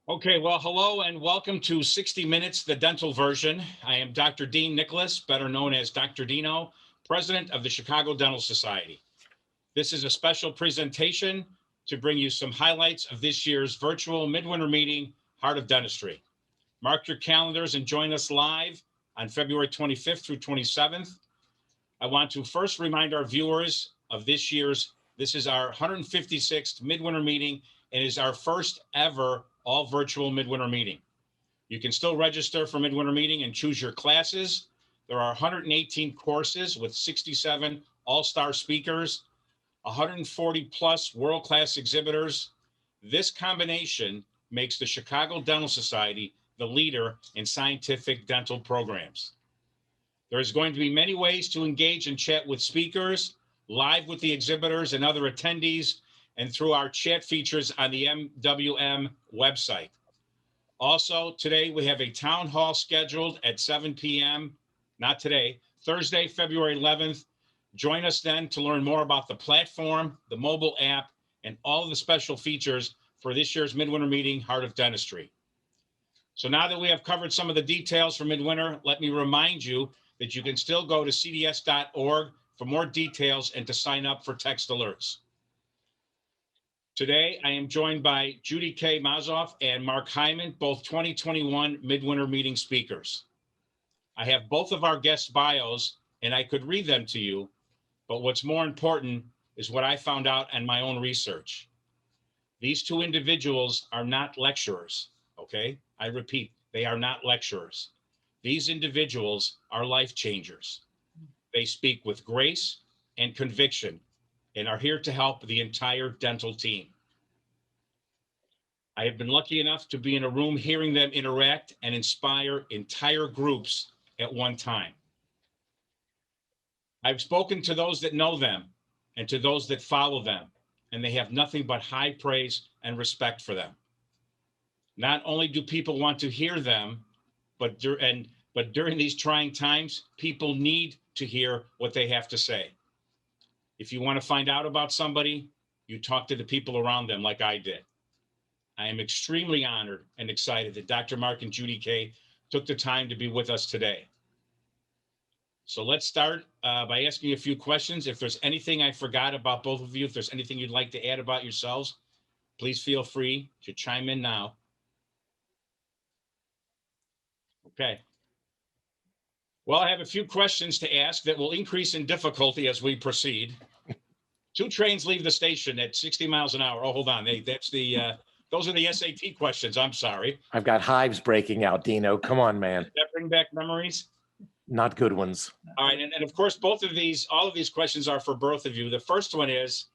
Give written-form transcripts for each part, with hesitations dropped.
Okay, well, hello and welcome to 60 Minutes, the dental version. I am Dr. Dean Nicholas, better known as Dr. Dino, president of the Chicago Dental Society. This is a special presentation to bring you some highlights of this year's virtual midwinter meeting, Heart of Dentistry. Mark your calendars and join us live on February 25th through 27th. I want to first remind our viewers of this is our 156th midwinter meeting and is our first ever all virtual midwinter meeting. You can still register for midwinter meeting and choose your classes. There are 118 courses with 67 all-star speakers, 140 plus world-class exhibitors. This combination makes the Chicago Dental Society the leader in scientific dental programs. There's going to be many ways to engage and chat with speakers, live with the exhibitors and other attendees, and through our chat features on the MWM website. Also, today we have a town hall scheduled at 7 p.m. Not today, Thursday, February 11th. Join us then to learn more about the platform, the mobile app, and all of the special features for this year's Midwinter Meeting, Heart of Dentistry. So now that we have covered some of the details for Midwinter, let me remind you that you can still go to cds.org for more details and to sign up for text alerts. Today, I am joined by Judy K. Mausolf and Mark Hyman, both 2021 Midwinter Meeting speakers. I have both of our guest bios and I could read them to you, but what's more important is what I found out in my own research. These two individuals are not lecturers, okay? I repeat, they are not lecturers. These individuals are life changers. They speak with grace and conviction and are here to help the entire dental team. I have been lucky enough to be in a room hearing them interact and inspire entire groups at one time. I've spoken to those that know them and to those that follow them, and they have nothing but high praise and respect for them. Not only do people want to hear them, but during these trying times, people need to hear what they have to say. If you want to find out about somebody, you talk to the people around them like I did. I am extremely honored and excited that Dr. Mark and Judy K took the time to be with us today. So let's start by asking you a few questions. If there's anything I forgot about both of you, if there's anything you'd like to add about yourselves, please feel free to chime in now. Okay. Well, I have a few questions to ask that will increase in difficulty as we proceed. Two trains leave the station at 60 miles an hour. Oh, hold on. Those are the SAT questions. I'm sorry. I've got hives breaking out, Dino. Come on, man. Does that bring back memories? Not good ones. All right. And of course, all of these questions are for both of you. The first one is,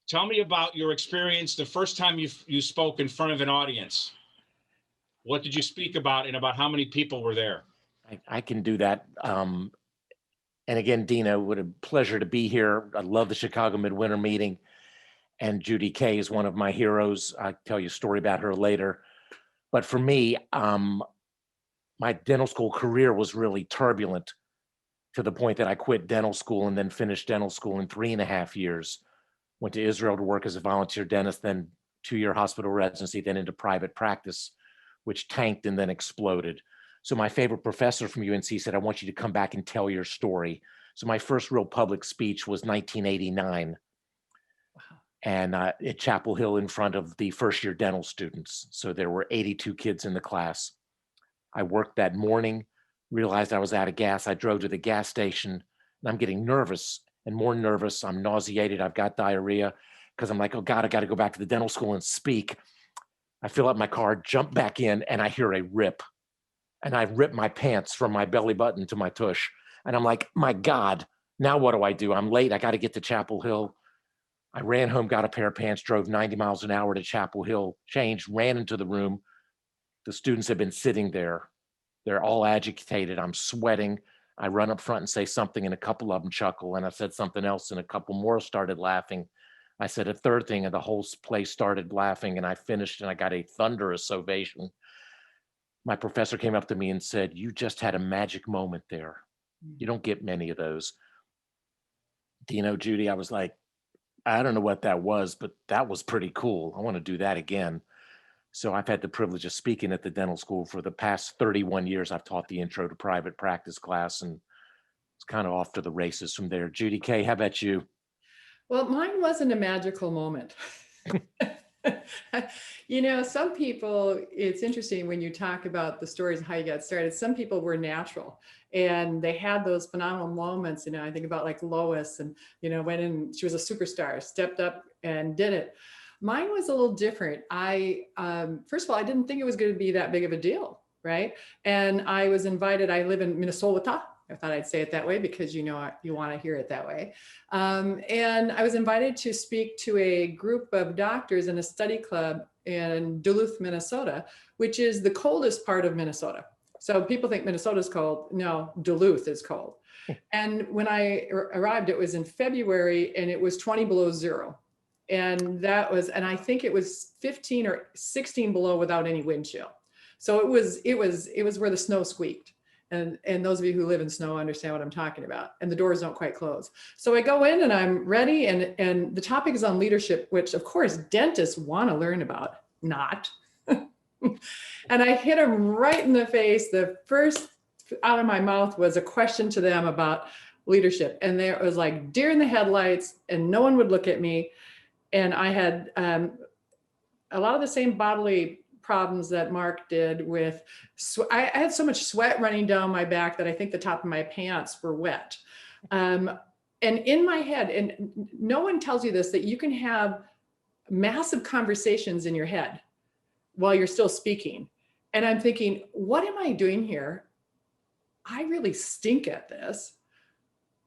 tell me about your experience the first time you spoke in front of an audience. What did you speak about and about how many people were there? I can do that. And again, Dino, what a pleasure to be here. I love the Chicago Midwinter Meeting. And Judy K is one of my heroes. I'll tell you a story about her later. But for me, my dental school career was really turbulent to the point that I quit dental school and then finished dental school in 3.5 years. Went to Israel to work as a volunteer dentist, then 2-year hospital residency, then into private practice, which tanked and then exploded. So my favorite professor from UNC said, I want you to come back and tell your story. So my first real public speech was 1989. And at Chapel Hill in front of the first year dental students. So there were 82 kids in the class. I worked that morning, realized I was out of gas. I drove to the gas station and I'm getting nervous and more nervous. I'm nauseated. I've got diarrhea because I'm like, oh God, I got to go back to the dental school and speak. I fill up my car, jump back in, and I hear a rip. And I rip my pants from my belly button to my tush. And I'm like, my God, now what do? I'm late. I got to get to Chapel Hill. I ran home, got a pair of pants, drove 90 miles an hour to Chapel Hill, changed, ran into the room. The students have been sitting there. They're all agitated. I'm sweating. I run up front and say something, and a couple of them chuckle. And I said something else, and a couple more started laughing. I said a third thing, and the whole place started laughing. And I finished, and I got a thunderous ovation. My professor came up to me and said, you just had a magic moment there. You don't get many of those. Dino, Judy, I was like, I don't know what that was, but that was pretty cool. I want to do that again. So I've had the privilege of speaking at the dental school for the past 31 years. I've taught the intro to private practice class, and it's kind of off to the races from there. Judy Kay, how about you? Well, mine wasn't a magical moment. Some people, it's interesting when you talk about the stories of how you got started. Some people were natural and they had those phenomenal moments. I think about like Lois and, went in, she was a superstar, stepped up and did it. Mine was a little different. First of all, I didn't think it was going to be that big of a deal, right? And I was invited, I live in Minnesota. I thought I'd say it that way because you want to hear it that way. And I was invited to speak to a group of doctors in a study club in Duluth, Minnesota, which is the coldest part of Minnesota. So people think Minnesota's cold. No, Duluth is cold. And when I arrived, it was in February and it was 20 below zero. And I think it was 15 or 16 below without any wind chill. So it was where the snow squeaked. And those of you who live in snow understand what I'm talking about. And the doors don't quite close. So I go in and I'm ready. And the topic is on leadership, which of course dentists want to learn about, not. And I hit them right in the face. The first out of my mouth was a question to them about leadership. And there was like deer in the headlights and no one would look at me. And I had a lot of the same bodily problems that Mark did with, I had so much sweat running down my back that I think the top of my pants were wet. And in my head, and no one tells you this, that you can have massive conversations in your head while you're still speaking. And I'm thinking, what am I doing here? I really stink at this.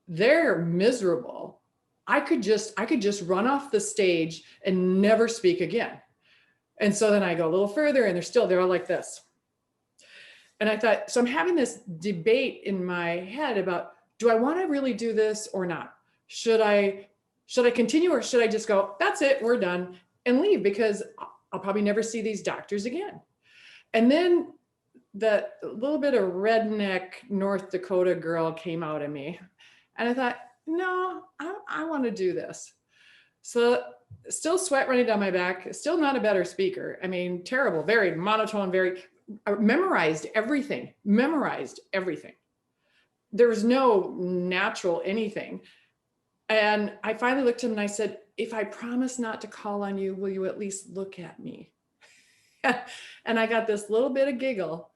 They're miserable. I could just run off the stage and never speak again. And so then I go a little further and they're all like this. And I thought, so I'm having this debate in my head about, do I want to really do this or not? Should I continue or should I just go, that's it, we're done, and leave because I'll probably never see these doctors again. And then the little bit of redneck North Dakota girl came out of me. And I thought, no, I want to do this. So still sweat running down my back, still not a better speaker. I mean, terrible, very monotone, memorized everything. There was no natural anything. And I finally looked at him and I said, if I promise not to call on you, will you at least look at me? And I got this little bit of giggle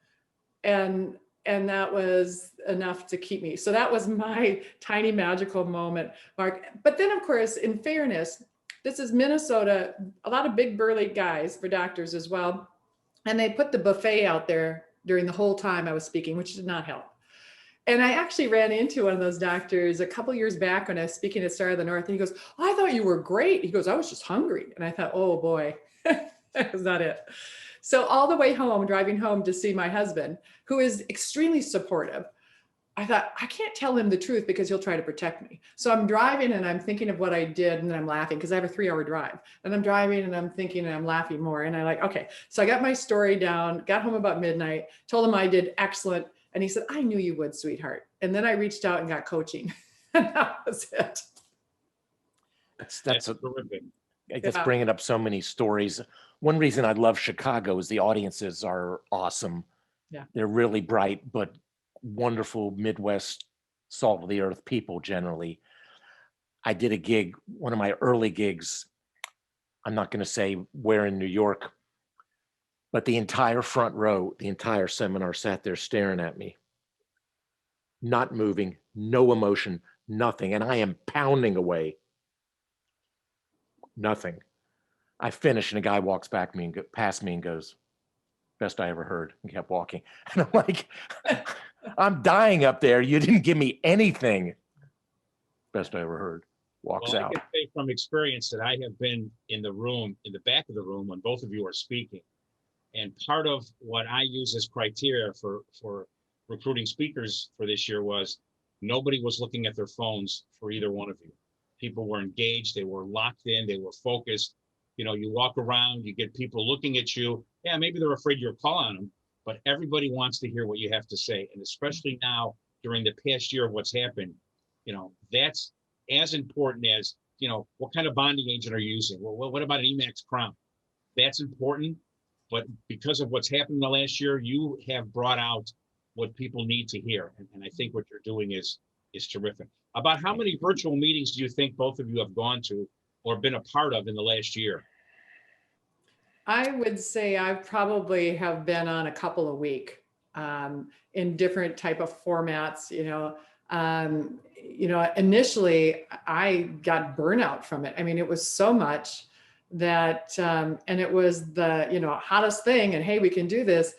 and that was enough to keep me. So that was my tiny magical moment, Mark. But then of course, in fairness, this is Minnesota, a lot of big burly guys for doctors as well. And they put the buffet out there during the whole time I was speaking, which did not help. And I actually ran into one of those doctors a couple years back when I was speaking at Star of the North. And he goes, oh, I thought you were great. He goes, I was just hungry. And I thought, oh boy, that was not it. So all the way home, driving home to see my husband, who is extremely supportive, I thought, I can't tell him the truth because he'll try to protect me. So I'm driving and I'm thinking of what I did and I'm laughing because I have a 3-hour drive. And I'm driving and I'm thinking and I'm laughing more. And I like, okay. So I got my story down, got home about midnight, told him I did excellent. And he said, I knew you would, sweetheart. And then I reached out and got coaching. And that was it. That's terrific. I guess bringing up so many stories. One reason I love Chicago is the audiences are awesome. Yeah. They're really bright, but wonderful Midwest, salt of the earth people generally. I did a gig, one of my early gigs. I'm not going to say where in New York, but the entire front row, the entire seminar sat there staring at me, not moving, no emotion, nothing. And I am pounding away. Nothing. I finish and a guy walks past me and goes, best I ever heard, and kept walking. And I'm like, I'm dying up there. You didn't give me anything. Best I ever heard. Walks out. I can say from experience that I have been in the room, in the back of the room when both of you are speaking. And part of what I use as criteria for recruiting speakers for this year was nobody was looking at their phones for either one of you. People were engaged, they were locked in, they were focused. You walk around, you get people looking at you. Yeah, maybe they're afraid you'll call on them, but everybody wants to hear what you have to say. And especially now during the past year of what's happened, that's as important as what kind of bonding agent are you using? Well, what about an Emax Crown? That's important, but because of what's happened in the last year, you have brought out what people need to hear. And I think what you're doing is terrific. About how many virtual meetings do you think both of you have gone to or been a part of in the last year? I would say I probably have been on a couple a week in different type of formats. Initially I got burnout from it. I mean, it was so much that, and it was the hottest thing. And hey, we can do this.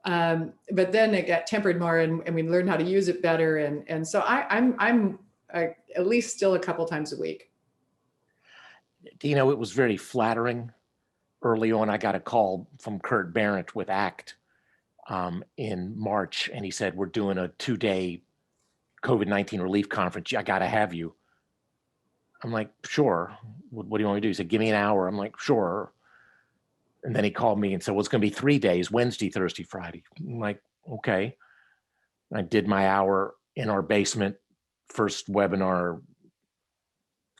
But then it got tempered more, and we learned how to use it better. And so I'm at least still a couple times a week. It was very flattering. Early on, I got a call from Kurt Barrett with ACT in March, and he said, we're doing a 2-day COVID-19 relief conference. I got to have you. I'm like, sure. What do you want me to do? He said, give me an hour. I'm like, sure. And then he called me and said, well, it's going to be 3 days, Wednesday, Thursday, Friday. I'm like, okay. I did my hour in our basement, first webinar,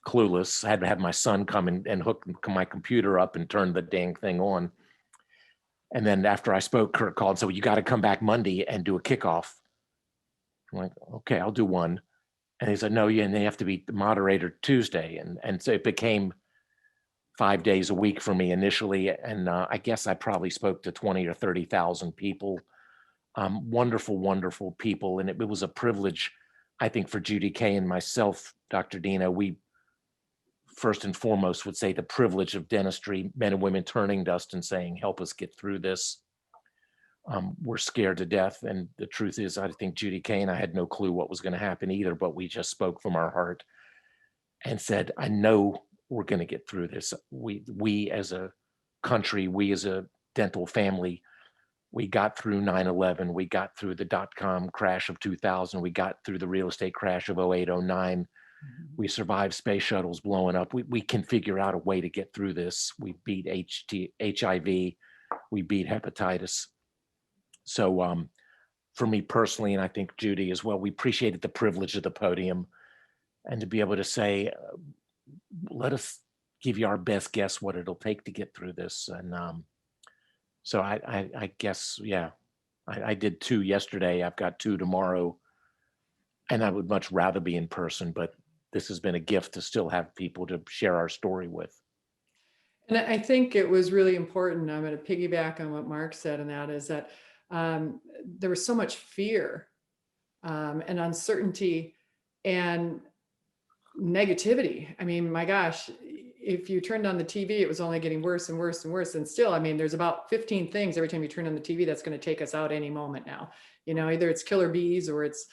clueless. I had to have my son come and hook my computer up and turn the dang thing on. And then after I spoke, Kurt called and said, well, you got to come back Monday and do a kickoff. I'm like, okay, I'll do one. And he said, no, you have to be the moderator Tuesday. And so it became 5 days a week for me initially. And I guess I probably spoke to 20 or 30,000 people. Wonderful, wonderful people. And it was a privilege, I think, for Judy Kay and myself, Dr. Dino. We first and foremost would say the privilege of dentistry, men and women turning to us and saying, help us get through this. We're scared to death. And the truth is, I think Judy Kay and I had no clue what was going to happen either, but we just spoke from our heart and said, I know we're going to get through this. We as a country, we as a dental family, we got through 9/11. We got through the dot-com crash of 2000. We got through the real estate crash of 08, 09. We survived space shuttles blowing up. We can figure out a way to get through this. We beat HIV. We beat hepatitis. So for me personally, and I think Judy as well, we appreciated the privilege of the podium and to be able to say, let us give you our best guess what it'll take to get through this. And so I guess, yeah, I did 2 yesterday. I've got 2 tomorrow. And I would much rather be in person, but this has been a gift to still have people to share our story with. And I think it was really important. I'm going to piggyback on what Mark said, and that is that there was so much fear and uncertainty and negativity. I mean, my gosh, if you turned on the TV, it was only getting worse and worse and worse. And still, I mean, there's about 15 things every time you turn on the TV that's going to take us out any moment now. Either it's killer bees, or it's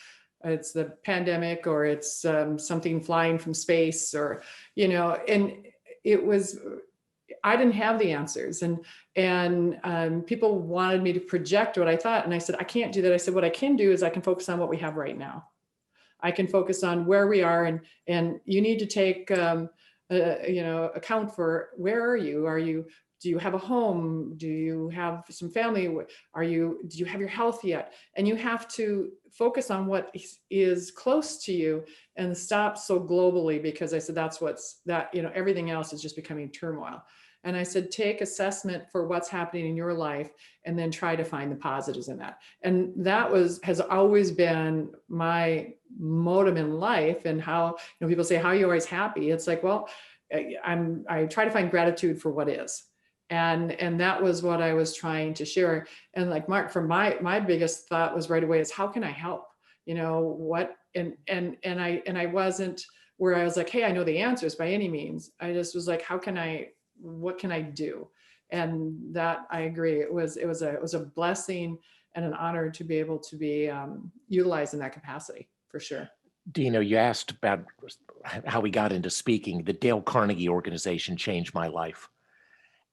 the pandemic, or it's something flying from space, or, and it was, I didn't have the answers, and people wanted me to project what I thought. And I said, I can't do that. I said, what I can do is I can focus on what we have right now. I can focus on where we are, and you need to take, account for where are you? Do you have a home? Do you have some family? Do you have your health yet? And you have to focus on what is close to you and stop so globally, because I said, everything else is just becoming turmoil. And I said, take assessment for what's happening in your life and then try to find the positives in that. And that has always been my modem in life. And how, people say, how are you always happy? It's like, well, I try to find gratitude for what is. And that was what I was trying to share. And like Mark, for my biggest thought was right away is, how can I help? And I wasn't where I was like, hey, I know the answers by any means. I just was like, what can I do? And that, I agree, it was a blessing and an honor to be able to be utilized in that capacity, for sure. Dino, you asked about how we got into speaking. The Dale Carnegie organization changed my life.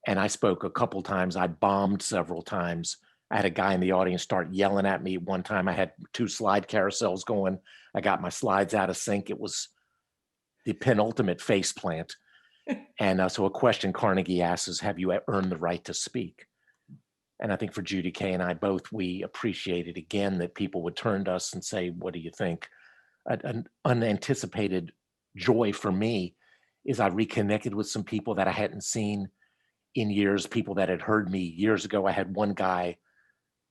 And I spoke a couple times. I bombed several times. I had a guy in the audience start yelling at me. One time I had 2 slide carousels going. I got my slides out of sync. It was the penultimate face plant. And so a question Carnegie asks is, have you earned the right to speak? And I think for Judy Kay and I both, we appreciated again that people would turn to us and say, what do you think? An unanticipated joy for me is I reconnected with some people that I hadn't seen in years, people that had heard me years ago. I had one guy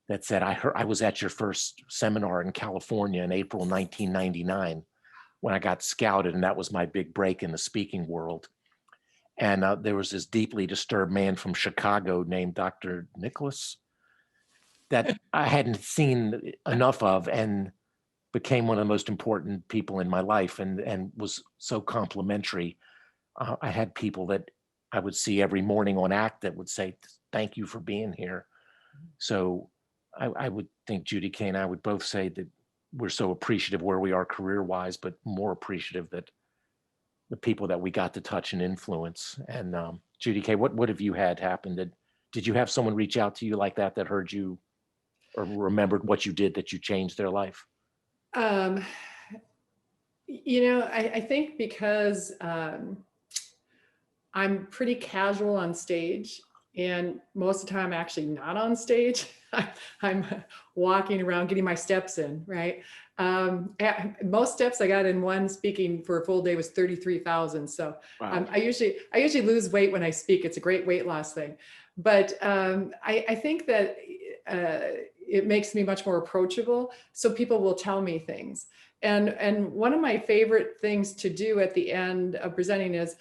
that said, I was at your first seminar in California in April 1999 when I got scouted, and that was my big break in the speaking world. And there was this deeply disturbed man from Chicago named Dr. Nicholas that I hadn't seen enough of, and became one of the most important people in my life, and was so complimentary. I had people that I would see every morning on ACT that would say, thank you for being here. So I would think Judy Kay and I would both say that we're so appreciative where we are career-wise, but more appreciative that the people that we got to touch and influence. And Judy Kay, what have you had happen? Did you have someone reach out to you like that heard you or remembered what you did that you changed their life? I think because I'm pretty casual on stage, and most of the time I'm actually not on stage. I'm walking around getting my steps in, right? Most steps I got in one speaking for a full day was 33,000. So Wow. I usually lose weight when I speak. It's a great weight loss thing. But I think that it makes me much more approachable. So people will tell me things. And one of my favorite things to do at the end of presenting is,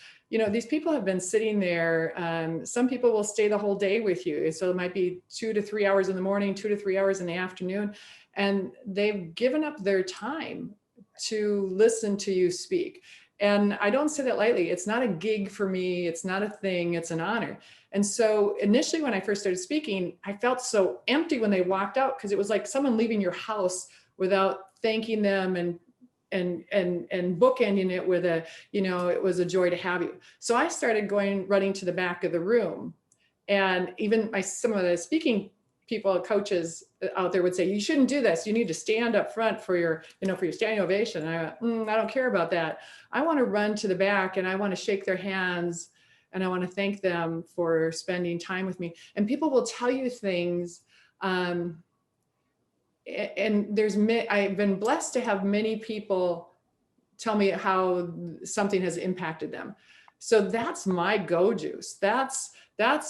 these people have been sitting there. Some people will stay the whole day with you. So it might be 2 to 3 hours in the morning, 2 to 3 hours in the afternoon. And they've given up their time to listen to you speak. And I don't say that lightly. It's not a gig for me. It's not a thing. It's an honor. And so initially when I first started speaking, I felt so empty when they walked out, because it was like someone leaving your house without thanking them and bookending it with it was a joy to have you. So I started running to the back of the room, and even some of the speaking people, coaches out there would say, you shouldn't do this. You need to stand up front for your standing ovation. And I went, I don't care about that. I want to run to the back, and I want to shake their hands, and I want to thank them for spending time with me. And people will tell you things. And I've been blessed to have many people tell me how something has impacted them. So that's my go juice. That's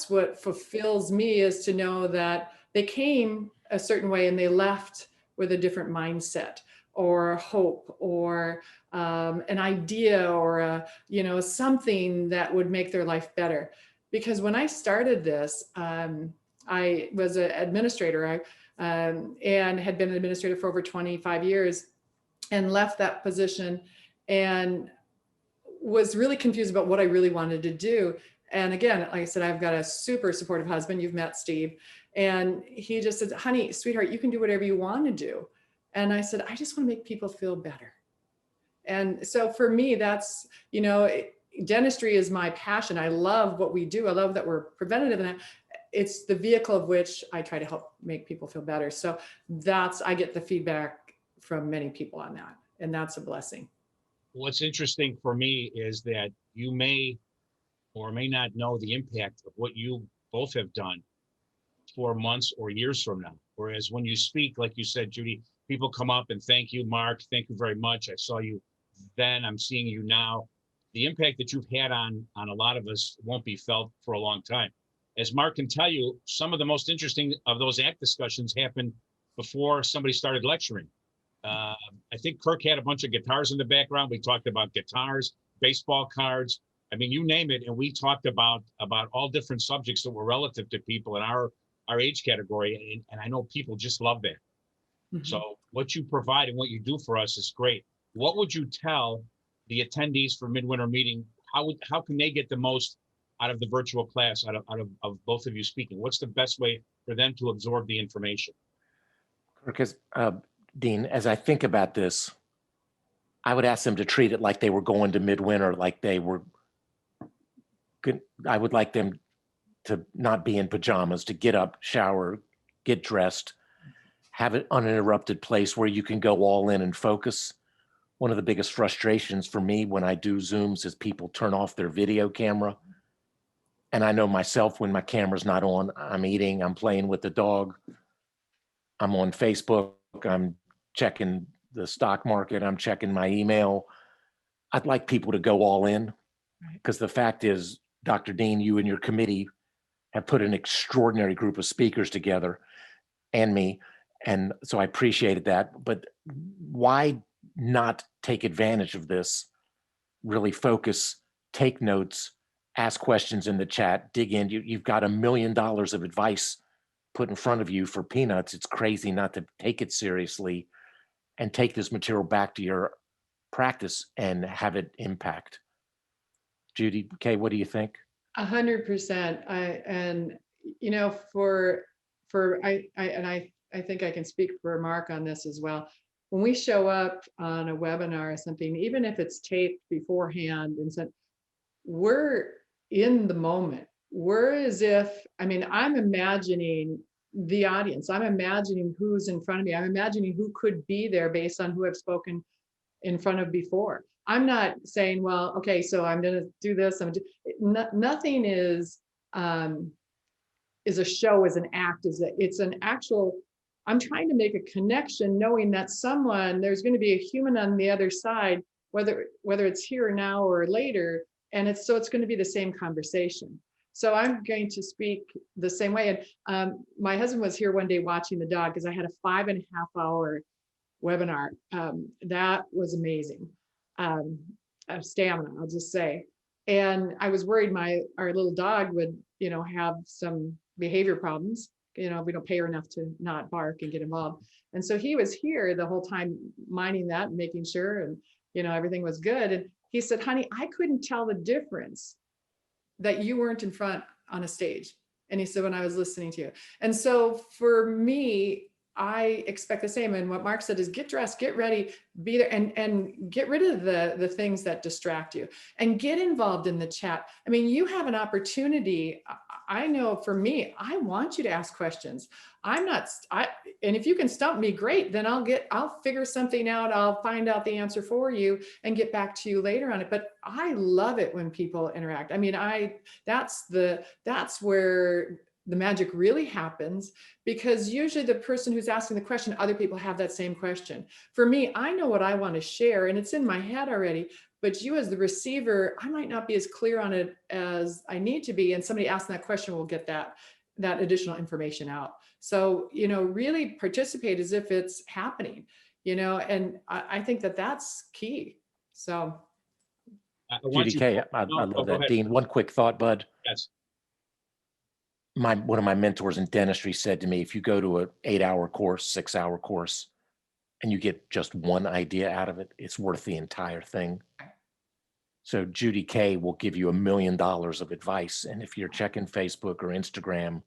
what fulfills me, is to know that they came a certain way and they left with a different mindset or hope or an idea or something that would make their life better. Because when I started this, I was an administrator. And had been an administrator for over 25 years, and left that position and was really confused about what I really wanted to do. And again, like I said, I've got a super supportive husband. You've met Steve. And he just said, honey, sweetheart, you can do whatever you want to do. And I said, I just want to make people feel better. And so for me, that's, dentistry is my passion. I love what we do. I love that we're preventative, and it's the vehicle of which I try to help make people feel better. So I get the feedback from many people on that, and that's a blessing. What's interesting for me is that you may or may not know the impact of what you both have done 4 months or years from now. Whereas when you speak, like you said, Judy, people come up and thank you, Mark, thank you very much. I saw you then, I'm seeing you now. The impact that you've had on a lot of us won't be felt for a long time. As Mark can tell you, some of the most interesting of those ACT discussions happened before somebody started lecturing. I think Kirk had a bunch of guitars in the background. We talked about guitars, baseball cards. I mean, you name it. And we talked about all different subjects that were relative to people in our age category. And I know people just love that. Mm-hmm. So what you provide and what you do for us is great. What would you tell the attendees for Midwinter Meeting? How can they get the most out of the virtual class, out of both of you speaking? What's the best way for them to absorb the information? Because Dean, as I think about this, I would ask them to treat it like they were going to Midwinter, like they were good. I would like them to not be in pajamas, to get up, shower, get dressed, have an uninterrupted place where you can go all in and focus. One of the biggest frustrations for me when I do Zooms is people turn off their video camera. And I know myself, when my camera's not on, I'm eating, I'm playing with the dog, I'm on Facebook, I'm checking the stock market, I'm checking my email. I'd like people to go all in, Because the fact is, Dr. Dean, you and your committee have put an extraordinary group of speakers together, and me. And so I appreciated that. But why not take advantage of this, really focus, take notes, ask questions in the chat, dig in. You've got $1 million of advice put in front of you for peanuts. It's crazy not to take it seriously and take this material back to your practice and have it impact. Judy, Kay, what do you think? 100%. And you know, I think I can speak for Mark on this as well. When we show up on a webinar or something, even if it's taped beforehand and said, we're in the moment. We're as if, I mean, I'm imagining the audience. I'm imagining who's in front of me. I'm imagining who could be there based on who I've spoken in front of before. I'm not saying, well, okay, so I'm going to do this. Nothing is a show, is an act, it's an actual, I'm trying to make a connection knowing that there's going to be a human on the other side, whether it's here now or later. And it's going to be the same conversation. So I'm going to speak the same way. And my husband was here one day watching the dog because I had a 5.5 hour webinar. That was amazing. Stamina, I'll just say. And I was worried our little dog would, have some behavior problems. We don't pay her enough to not bark and get involved. And so he was here the whole time, minding that and making sure, and everything was good. And he said, honey, I couldn't tell the difference that you weren't in front on a stage. And he said, when I was listening to you. And so for me, I expect the same. And what Mark said is get dressed, get ready, be there, and get rid of the things that distract you and get involved in the chat. I mean, you have an opportunity. I know for me, I want you to ask questions. And if you can stump me, great, then I'll figure something out. I'll find out the answer for you and get back to you later on it. But I love it when people interact. I mean, that's where the magic really happens, because usually the person who's asking the question, other people have that same question. For me, I know what I want to share and it's in my head already, but you as the receiver, I might not be as clear on it as I need to be. And somebody asking that question will get that additional information out. So, really participate as if it's happening, and I think that that's key. So. Judy K, I love that. Dean, one quick thought, bud. Yes. One of my mentors in dentistry said to me, if you go to an 8-hour course, 6-hour course, and you get just one idea out of it, it's worth the entire thing. So Judy K will give you $1 million of advice. And if you're checking Facebook or Instagram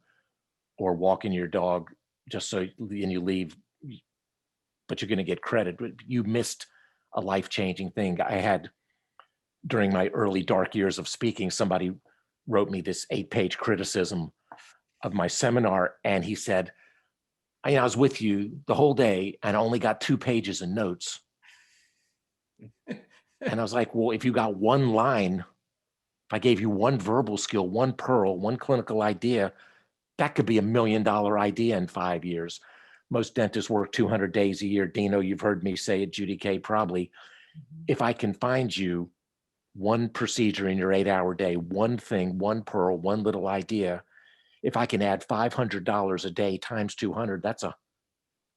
or walking your dog and you leave, but you're going to get credit, but you missed a life-changing thing. I had, during my early dark years of speaking, somebody wrote me this 8-page criticism of my seminar. And he said, I was with you the whole day and I only got 2 pages of notes. And I was like, well, if you got one line, if I gave you one verbal skill, one pearl, one clinical idea, that could be $1 million idea in 5 years. Most dentists work 200 days a year. Dino, you've heard me say it, Judy K probably. If I can find you one procedure in your 8-hour day, one thing, one pearl, one little idea, if I can add $500 a day times 200, that's a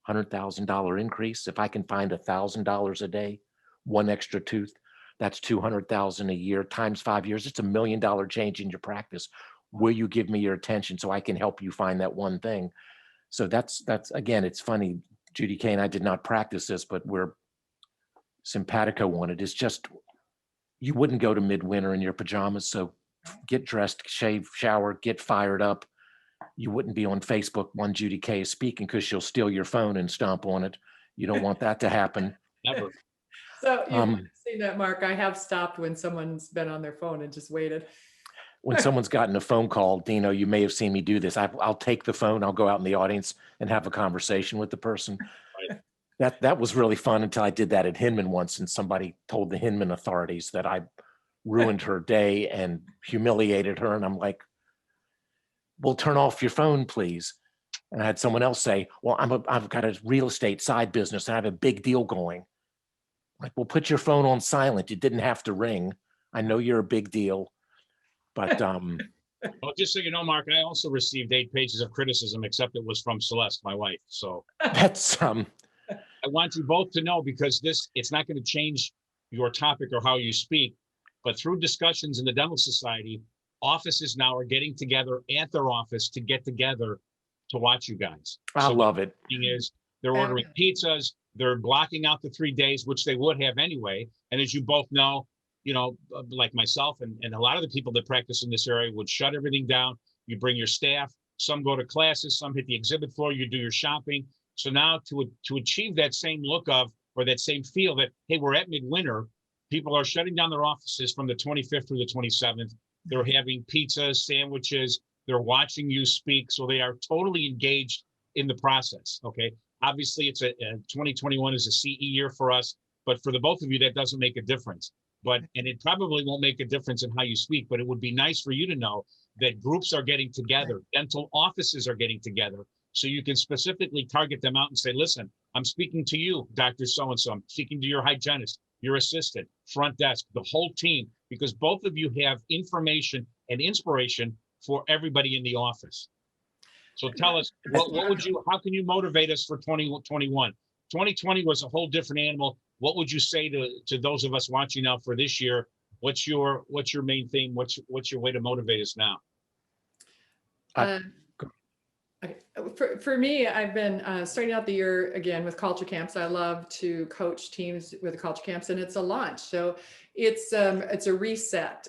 $100,000 increase. If I can find $1,000 a day, one extra tooth, that's $200,000 a year times 5 years. It's $1 million change in your practice. Will you give me your attention so I can help you find that one thing? So that's again, it's funny. Judy K and I did not practice this, but we're simpatico on it. It's just, you wouldn't go to Midwinter in your pajamas. So get dressed, shave, shower, get fired up. You wouldn't be on Facebook when Judy K is speaking because she'll steal your phone and stomp on it. You don't want that to happen. Never. So you might have seen that, Mark. I have stopped when someone's been on their phone and just waited. When someone's gotten a phone call, Dino, you may have seen me do this. I'll take the phone, I'll go out in the audience and have a conversation with the person. Right. That was really fun until I did that at Hyman once, and somebody told the Hyman authorities that I ruined her day and humiliated her. And I'm like, well, turn off your phone, please. And I had someone else say, well, I've got a real estate side business and I have a big deal going. Like, well, put your phone on silent. It didn't have to ring. I know you're a big deal, but Well, just so you know, Mark, I also received 8 pages of criticism, except it was from Celeste, my wife. So that's I want you both to know, because it's not going to change your topic or how you speak, but through discussions in the Dental Society, offices now are getting together at their office to get together to watch you guys. I love it. The thing is, they're ordering pizzas, they're blocking out the 3 days, which they would have anyway. And as you both know, like myself and a lot of the people that practice in this area would shut everything down. You bring your staff, some go to classes, some hit the exhibit floor, you do your shopping. So now to achieve that same look of, or that same feel that, hey, we're at Midwinter, people are shutting down their offices from the 25th through the 27th. They're having pizzas, sandwiches, they're watching you speak. So they are totally engaged in the process. Okay. Obviously it's a 2021 is a CE year for us, but for the both of you, that doesn't make a difference. And it probably won't make a difference in how you speak, but it would be nice for you to know that groups are getting together, dental offices are getting together. So you can specifically target them out and say, listen, I'm speaking to you, Dr. So-and-so, I'm speaking to your hygienist, your assistant, front desk, the whole team, because both of you have information and inspiration for everybody in the office. So tell us, how can you motivate us for 2021? 2020 was a whole different animal. What would you say to those of us watching now for this year? What's your main theme? What's your way to motivate us now? Okay. For me, I've been starting out the year again with culture camps. I love to coach teams with the culture camps, and it's a launch. So it's a reset.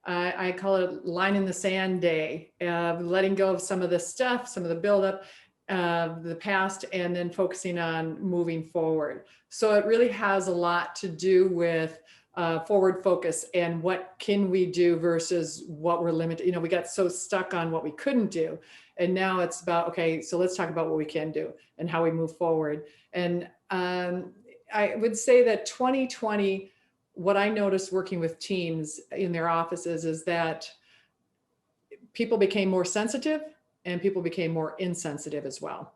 I call it line in the sand day, letting go of some of the stuff, some of the buildup, the past, and then focusing on moving forward. So it really has a lot to do with forward focus and what can we do versus what we're limited. We got so stuck on what we couldn't do. And now it's about, okay, so let's talk about what we can do and how we move forward. And I would say that 2020, what I noticed working with teams in their offices is that people became more sensitive and people became more insensitive as well.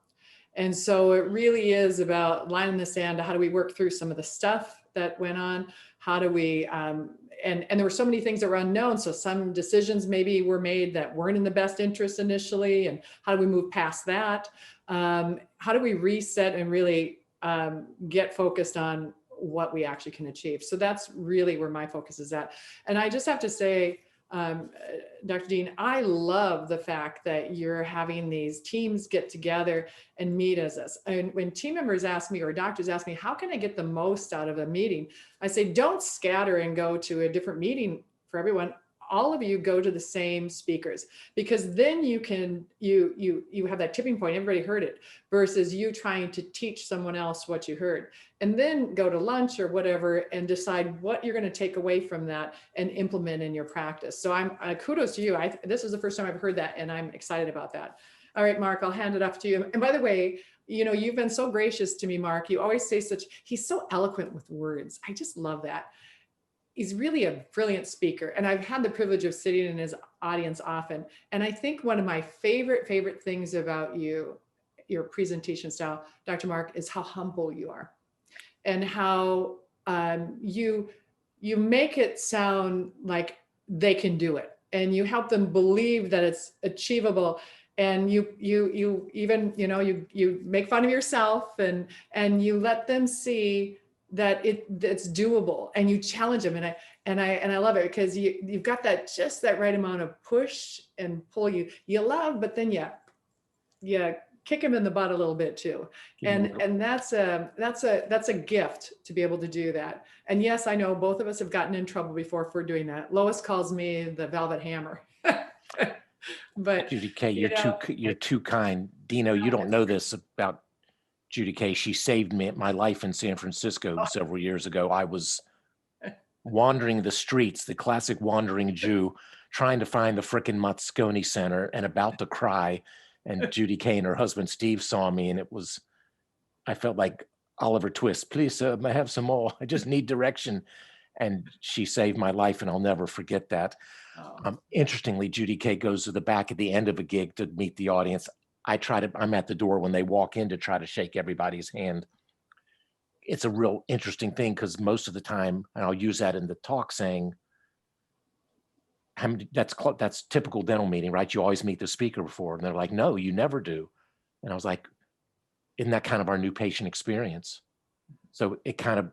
And so it really is about line in the sand. How do we work through some of the stuff that went on? How do we, and there were so many things that were unknown. So some decisions maybe were made that weren't in the best interest initially. And how do we move past that? How do we reset and really get focused on what we actually can achieve? So that's really where my focus is at. And I just have to say, Dr. Dean, I love the fact that you're having these teams get together and meet as us. And when team members ask me, or doctors ask me, how can I get the most out of a meeting? I say, don't scatter and go to a different meeting for everyone. All of you go to the same speakers, because then you can, you have that tipping point. Everybody heard it, versus you trying to teach someone else what you heard, and then go to lunch or whatever and decide what you're going to take away from that and implement in your practice. So I'm kudos to you. This is the first time I've heard that, and I'm excited about that. All right, Mark, I'll hand it off to you. And by the way, you've been so gracious to me, Mark. You always say he's so eloquent with words. I just love that. He's really a brilliant speaker. And I've had the privilege of sitting in his audience often. And I think one of my favorite things about you, your presentation style, Dr. Mark, is how humble you are, and how you make it sound like they can do it, and you help them believe that it's achievable. And you even, you make fun of yourself, and you let them see that it's doable, and you challenge them. And I love it, because you've got just that right amount of push and pull you love, but then you kick him in the butt a little bit too. And that's a gift to be able to do that. And yes, I know both of us have gotten in trouble before for doing that. Lois calls me the velvet hammer. But Judy K, you're too kind. Dino, you don't know this about Judy K. She saved my life in San Francisco several years ago. I was wandering the streets, the classic wandering Jew, trying to find the frickin' Moscone Center, and about to cry. And Judy K and her husband Steve saw me, and I felt like Oliver Twist. Please, sir, may I have some more? I just need direction. And she saved my life, and I'll never forget that. Interestingly, Judy K goes to the back at the end of a gig to meet the audience. I'm at the door when they walk in to try to shake everybody's hand. it's a real interesting thing because most of the time, and I'll use that in the talk saying, that's typical dental meeting, right? You always meet the speaker before, and they're like, no, you never do. And I was like, isn't that kind of our new patient experience? So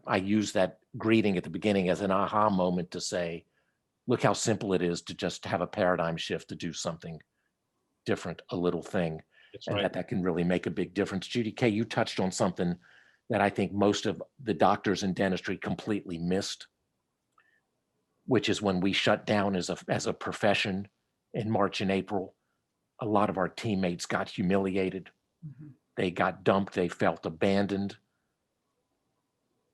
I use that greeting at the beginning as an aha moment to say, look how simple it is to just have a paradigm shift, to do something different, a little thing, That's and right. that can really make a big difference. Judy K, you touched on something that I think most of the doctors in dentistry completely missed, which is when we shut down as a profession in March and April, a lot of our teammates got humiliated. Mhm. They got dumped. They felt abandoned.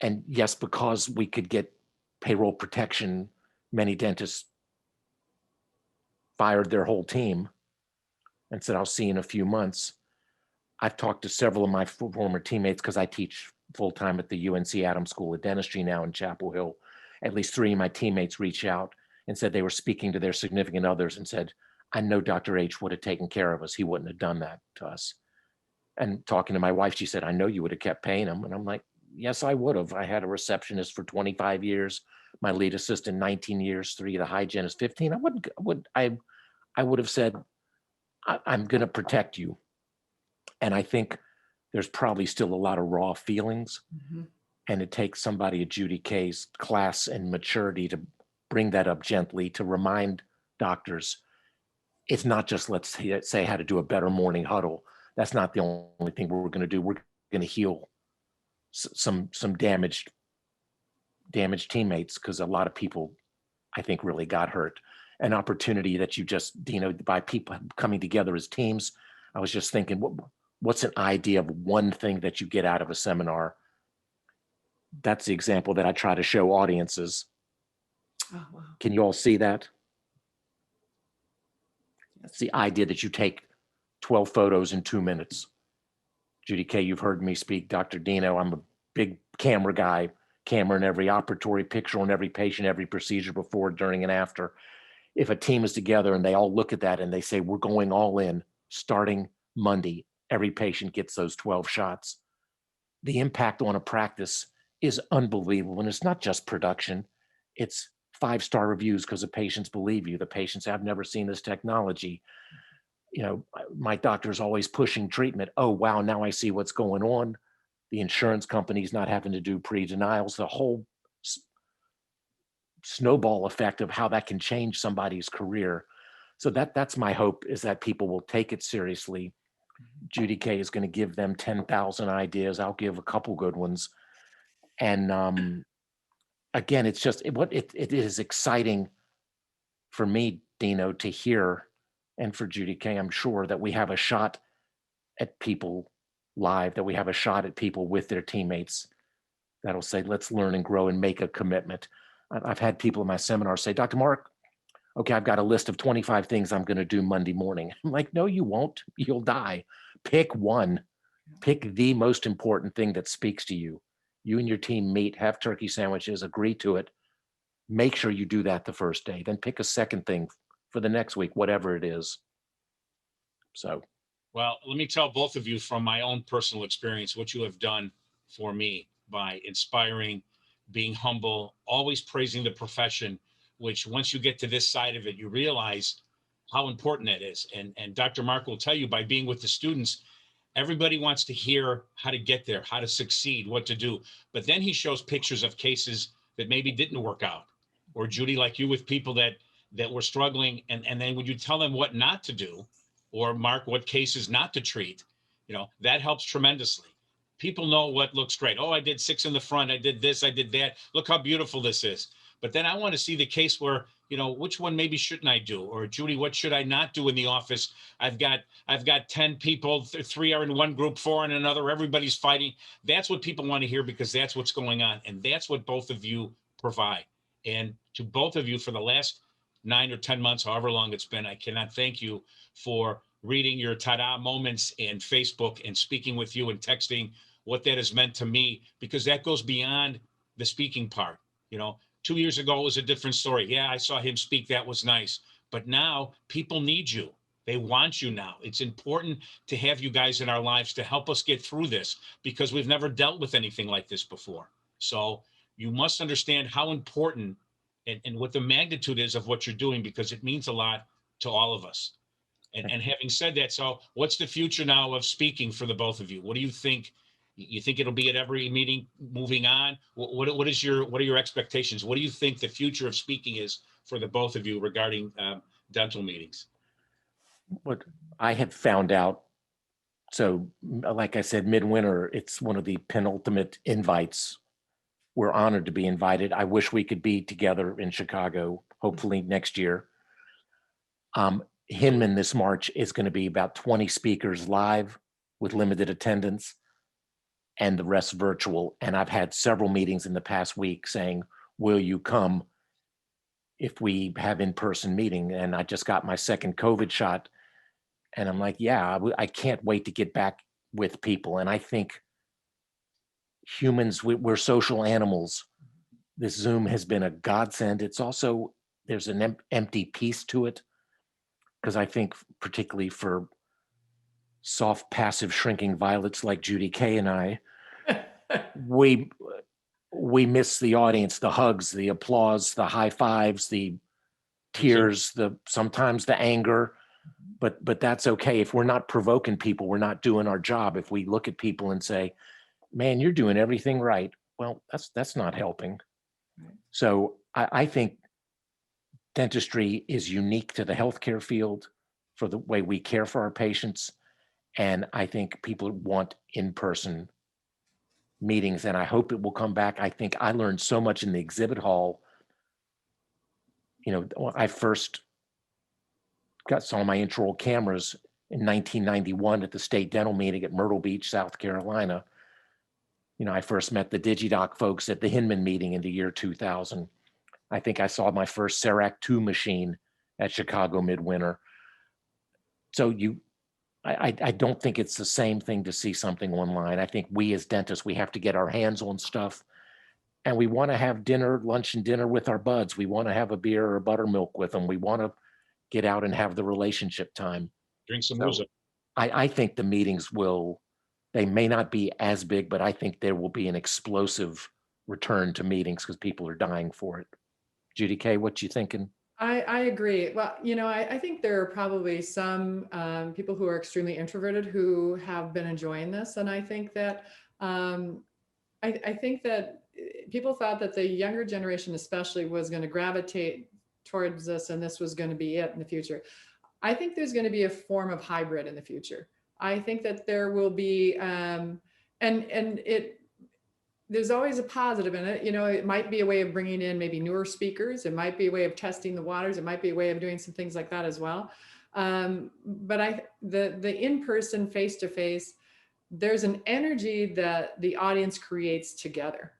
And yes, because we could get payroll protection, many dentists fired their whole team and said, I'll see you in a few months. I've talked to several of my former teammates because I teach full-time at the UNC Adams School of Dentistry now in Chapel Hill. At least 3 of my teammates reached out and said they were speaking to their significant others and said, I know Dr. H would have taken care of us. He wouldn't have done that to us. And talking to my wife, she said, I know you would have kept paying him. And I'm like, yes, I would have. I had a receptionist for 25 years, my lead assistant 19 years, 3 of the hygienists 15. I would have said, I'm going to protect you. And I think there's probably still a lot of raw feelings. Mhm. And it takes somebody at Judy K's class and maturity to bring that up gently, to remind doctors, it's not just let's say how to do a better morning huddle. That's not the only thing we're going to do. We're going to heal some damaged teammates, because a lot of people, I think, really got hurt. An opportunity that you just, by people coming together as teams. I was just thinking, what's an idea of one thing that you get out of a seminar? That's the example that I try to show audiences. Oh, wow. Can you all see that? That's the idea that you take 12 photos in 2 minutes. Judy K, you've heard me speak. Dr. Dino, I'm a big camera guy. Camera in every operatory, picture on every patient, every procedure before, during, and after. If a team is together and they all look at that and they say, we're going all in starting Monday, every patient gets those 12 shots. The impact on a practice is unbelievable. And it's not just production, it's 5-star reviews because the patients believe you. The patients have never seen this technology. My doctor's always pushing treatment. Oh, wow, now I see what's going on. The insurance company's not having to do pre-denials. The whole snowball effect of how that can change somebody's career. So that's my hope, is that people will take it seriously. Judy K is going to give them 10,000 ideas. I'll give a couple good ones. And again, it's just it is exciting for me, Dino, to hear, and for Judy K, I'm sure, that we have a shot at people live, that we have a shot at people with their teammates that'll say, let's learn and grow and make a commitment. I've had people in my seminar say, Dr. Mark, okay, I've got a list of 25 things I'm going to do Monday morning. I'm like, no, you won't. You'll die. Pick one. Pick the most important thing that speaks to you. You and your team meet, have turkey sandwiches, agree to it. Make sure you do that the first day. Then pick a second thing for the next week, whatever it is. So, Well, let me tell both of you from my own personal experience what you have done for me by inspiring, being humble, always praising the profession, which once you get to this side of it, you realize how important that is. And Dr. Mark will tell you, by being with the students, everybody wants to hear how to get there, how to succeed, what to do. But then he shows pictures of cases that maybe didn't work out. Or Judy, like you, with people that were struggling. And then when you tell them what not to do, or Mark, what cases not to treat, that helps tremendously. People know what looks great. Oh, I did 6 in the front. I did this, I did that. Look how beautiful this is. But then I want to see the case where, which one maybe shouldn't I do? Or Judy, what should I not do in the office? I've got 10 people, 3 are in one group, 4 in another, everybody's fighting. That's what people want to hear, because that's what's going on. And that's what both of you provide. And to both of you, for the last 9 or 10 months, however long it's been, I cannot thank you for reading your ta-da moments in Facebook and speaking with you and texting, what that has meant to me, because that goes beyond the speaking part. 2 years ago, it was a different story. Yeah, I saw him speak. That was nice. But now people need you. They want you now. It's important to have you guys in our lives to help us get through this, because we've never dealt with anything like this before. So you must understand how important and what the magnitude is of what you're doing, because it means a lot to all of us. And having said that, so what's the future now of speaking for the both of you? What do you think? You think it'll be at every meeting moving on? What are your expectations? What do you think the future of speaking is for the both of you regarding dental meetings? What I have found out, so like I said, Midwinter, it's one of the penultimate invites. We're honored to be invited. I wish we could be together in Chicago, hopefully next year. Hyman this March is going to be about 20 speakers live with limited attendance, and the rest virtual. And I've had several meetings in the past week saying, will you come if we have in-person meeting? And I just got my second COVID shot. And I'm like, yeah, I can't wait to get back with people. And I think humans, we're social animals. This Zoom has been a godsend. It's also, there's an empty piece to it, because I think particularly for soft, passive, shrinking violets like Judy Kay and I, we miss the audience, the hugs, the applause, the high fives, the tears, sometimes the anger, but that's okay. If we're not provoking people, we're not doing our job. If we look at people and say, man, you're doing everything right, well, that's not helping. So I think dentistry is unique to the healthcare field for the way we care for our patients. And I think people want in-person meetings, and I hope it will come back. I think I learned so much in the exhibit hall. You know, I first saw my intraoral cameras in 1991 at the state dental meeting at Myrtle Beach, South Carolina. You know, I first met the DigiDoc folks at the Hyman meeting in the year 2000. I think I saw my first CEREC 2 machine at Chicago Midwinter. So I don't think it's the same thing to see something online. I think we as dentists, we have to get our hands on stuff, and we want to have lunch and dinner with our buds. We want to have a beer or a buttermilk with them. We want to get out and have the relationship time. Drink some Mausolf. I think the meetings they may not be as big, but I think there will be an explosive return to meetings because people are dying for it. Judy Kay, what you thinking? I agree. Well, you know, I think there are probably some people who are extremely introverted who have been enjoying this. And I think that I think that people thought that the younger generation especially was going to gravitate towards this, and this was going to be it in the future. I think there's going to be a form of hybrid in the future. I think that there will be, there's always a positive in it. You know, it might be a way of bringing in maybe newer speakers. It might be a way of testing the waters. It might be a way of doing some things like that as well. But the in-person, face-to-face, there's an energy that the audience creates together.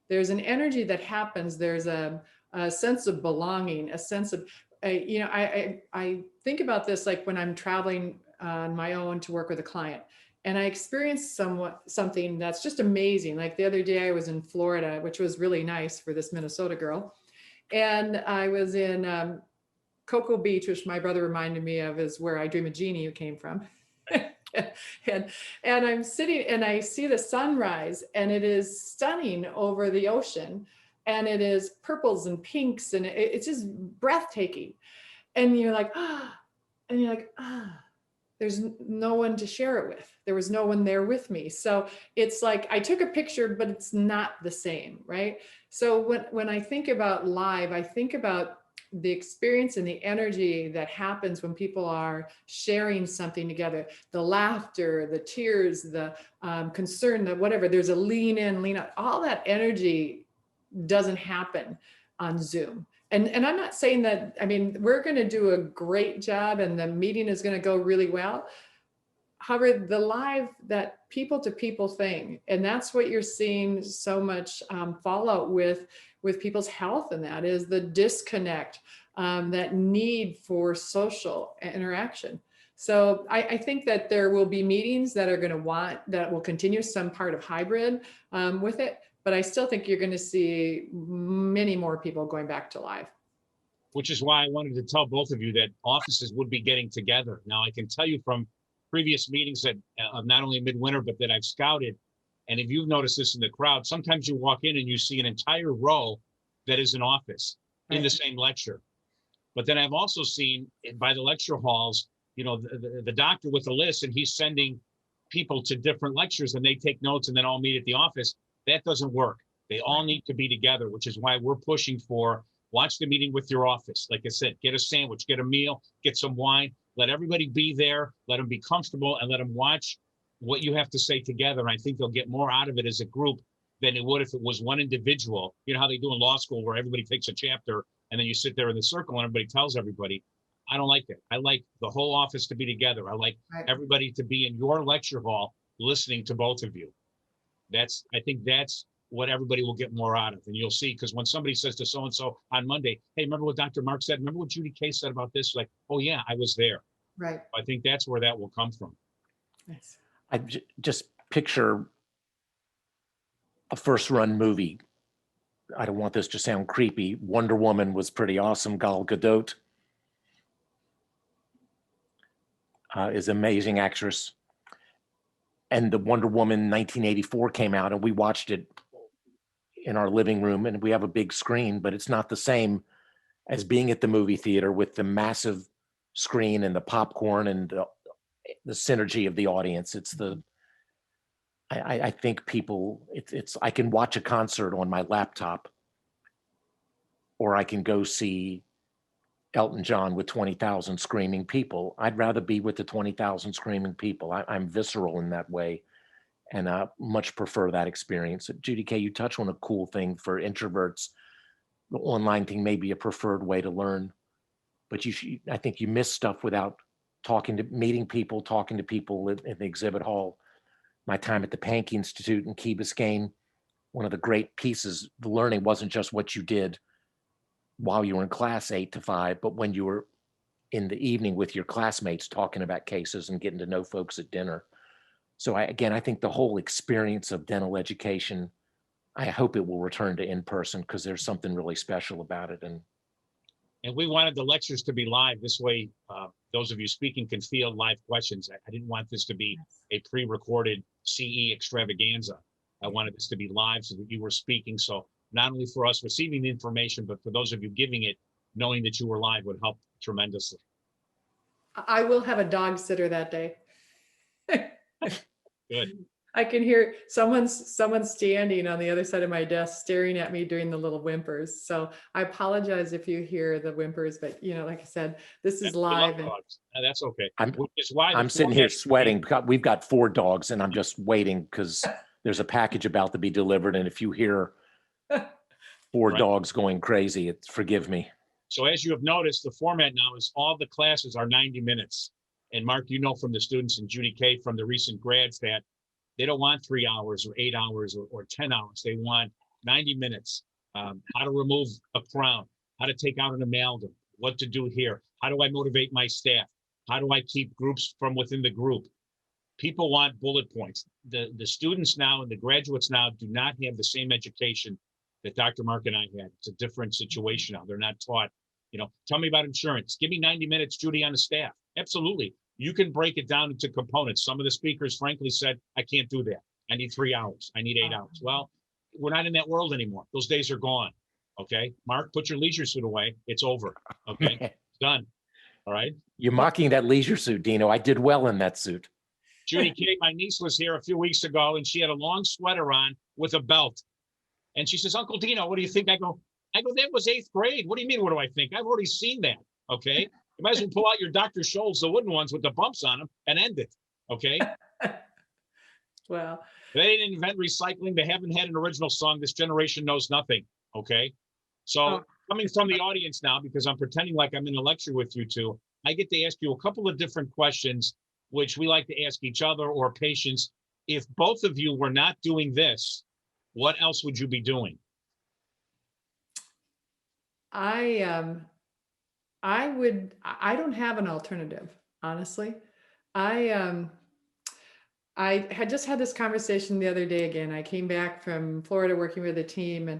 There's an energy that happens. There's a sense of belonging, a sense of, you know, I think about this like when I'm traveling on my own to work with a client. And I experienced something that's just amazing. Like the other day I was in Florida, which was really nice for this Minnesota girl. And I was in Cocoa Beach, which my brother reminded me of is where I Dream of Jeannie came from. and I'm sitting and I see the sunrise, and it is stunning over the ocean. And it is purples and pinks, and it's just breathtaking. And you're like, there's no one to share it with. There was no one there with me. So it's like, I took a picture, but it's not the same, right? So when I think about live, I think about the experience and the energy that happens when people are sharing something together, the laughter, the tears, the concern, the whatever, there's a lean in, lean out, all that energy doesn't happen on Zoom. And I'm not saying that, I mean, we're going to do a great job and the meeting is going to go really well. However, the live, that people to people thing, and that's what you're seeing so much fallout with people's health, and that is the disconnect, that need for social interaction. So I think that there will be meetings that are going to that will continue some part of hybrid with it. But I still think you're going to see many more people going back to live. which is why I wanted to tell both of you that offices would be getting together. Now, I can tell you from previous meetings that of not only Midwinter, but that I've scouted. And if you've noticed this in the crowd, sometimes you walk in and you see an entire row that is an office in the same lecture. But then I've also seen by the lecture halls, you know, the doctor with a list, and he's sending people to different lectures and they take notes and then all meet at the office. That doesn't work. They all need to be together, which is why we're pushing for watch the meeting with your office. Like I said, get a sandwich, get a meal, get some wine, let everybody be there, let them be comfortable, and let them watch what you have to say together. And I think they'll get more out of it as a group than it would if it was one individual. You know how they do in law school where everybody takes a chapter and then you sit there in the circle and everybody tells everybody. I don't like that. I like the whole office to be together. I like everybody to be in your lecture hall listening to both of you. I think that's what everybody will get more out of. And you'll see, because when somebody says to so-and-so on Monday, hey, remember what Dr. Mark said? Remember what Judy K said about this? Like, oh yeah, I was there. Right. I think that's where that will come from. Nice. I just picture a first run movie. I don't want this to sound creepy. Wonder Woman was pretty awesome. Gal Gadot is an amazing actress. And the Wonder Woman 1984 came out and we watched it in our living room, and we have a big screen, but it's not the same as being at the movie theater with the massive screen and the popcorn and the synergy of the audience. It's I think people, I can watch a concert on my laptop, or I can go see Elton John with 20,000 screaming people. I'd rather be with the 20,000 screaming people. I'm visceral in that way, and I much prefer that experience. Judy K, you touch on a cool thing for introverts. The online thing may be a preferred way to learn, but I think you miss stuff without meeting people, talking to people in the exhibit hall. My time at the Pankey Institute in Key Biscayne, one of the great pieces, the learning wasn't just what you did while you were in class 8 to 5, but when you were in the evening with your classmates talking about cases and getting to know folks at dinner. So I think the whole experience of dental education, I hope it will return to in-person, because there's something really special about it. And we wanted the lectures to be live. This way, those of you speaking can field live questions. I didn't want this to be a pre-recorded CE extravaganza. I wanted this to be live so that you were speaking. So not only for us receiving the information, but for those of you giving it, knowing that you were live would help tremendously. I will have a dog sitter that day. Good. I can hear someone standing on the other side of my desk staring at me doing the little whimpers. So I apologize if you hear the whimpers, but you know, like I said, this is live. And that's okay. I'm sitting here sweating. We've got 4 dogs and I'm just waiting because there's a package about to be delivered. And if you hear 4 dogs going crazy, forgive me. So as you have noticed, the format now is all the classes are 90 minutes. And Mark, you know from the students, and Judy K from the recent grads, that they don't want 3 hours or 8 hours or 10 hours. They want 90 minutes. How to remove a crown, how to take out an amalgam, what to do here. How do I motivate my staff? How do I keep groups from within the group? People want bullet points. The students now and the graduates now do not have the same education that Dr. Mark and I had. It's a different situation now. They're not taught, you know, tell me about insurance. Give me 90 minutes, Judy, on the staff. Absolutely. You can break it down into components. Some of the speakers frankly said, I can't do that. I need 3 hours. I need 8 hours. Well, we're not in that world anymore. Those days are gone. Okay. Mark, put your leisure suit away. It's over. Okay. It's done. All right. You're mocking that leisure suit, Dino. I did well in that suit. Judy K, my niece was here a few weeks ago and she had a long sweater on with a belt. And she says, Uncle Dino, what do you think? I go, that was 8th grade. What do you mean? What do I think? I've already seen that. Okay. You might as well pull out your Dr. Scholl's, the wooden ones with the bumps on them, and end it. Okay. Well, they didn't invent recycling. They haven't had an original song. This generation knows nothing. Okay. So coming from the audience now, because I'm pretending like I'm in a lecture with you two, I get to ask you a couple of different questions, which we like to ask each other or patients. If both of you were not doing this, what else would you be doing? I don't have an alternative, honestly. I had just had this conversation the other day again. I came back from Florida working with a team, and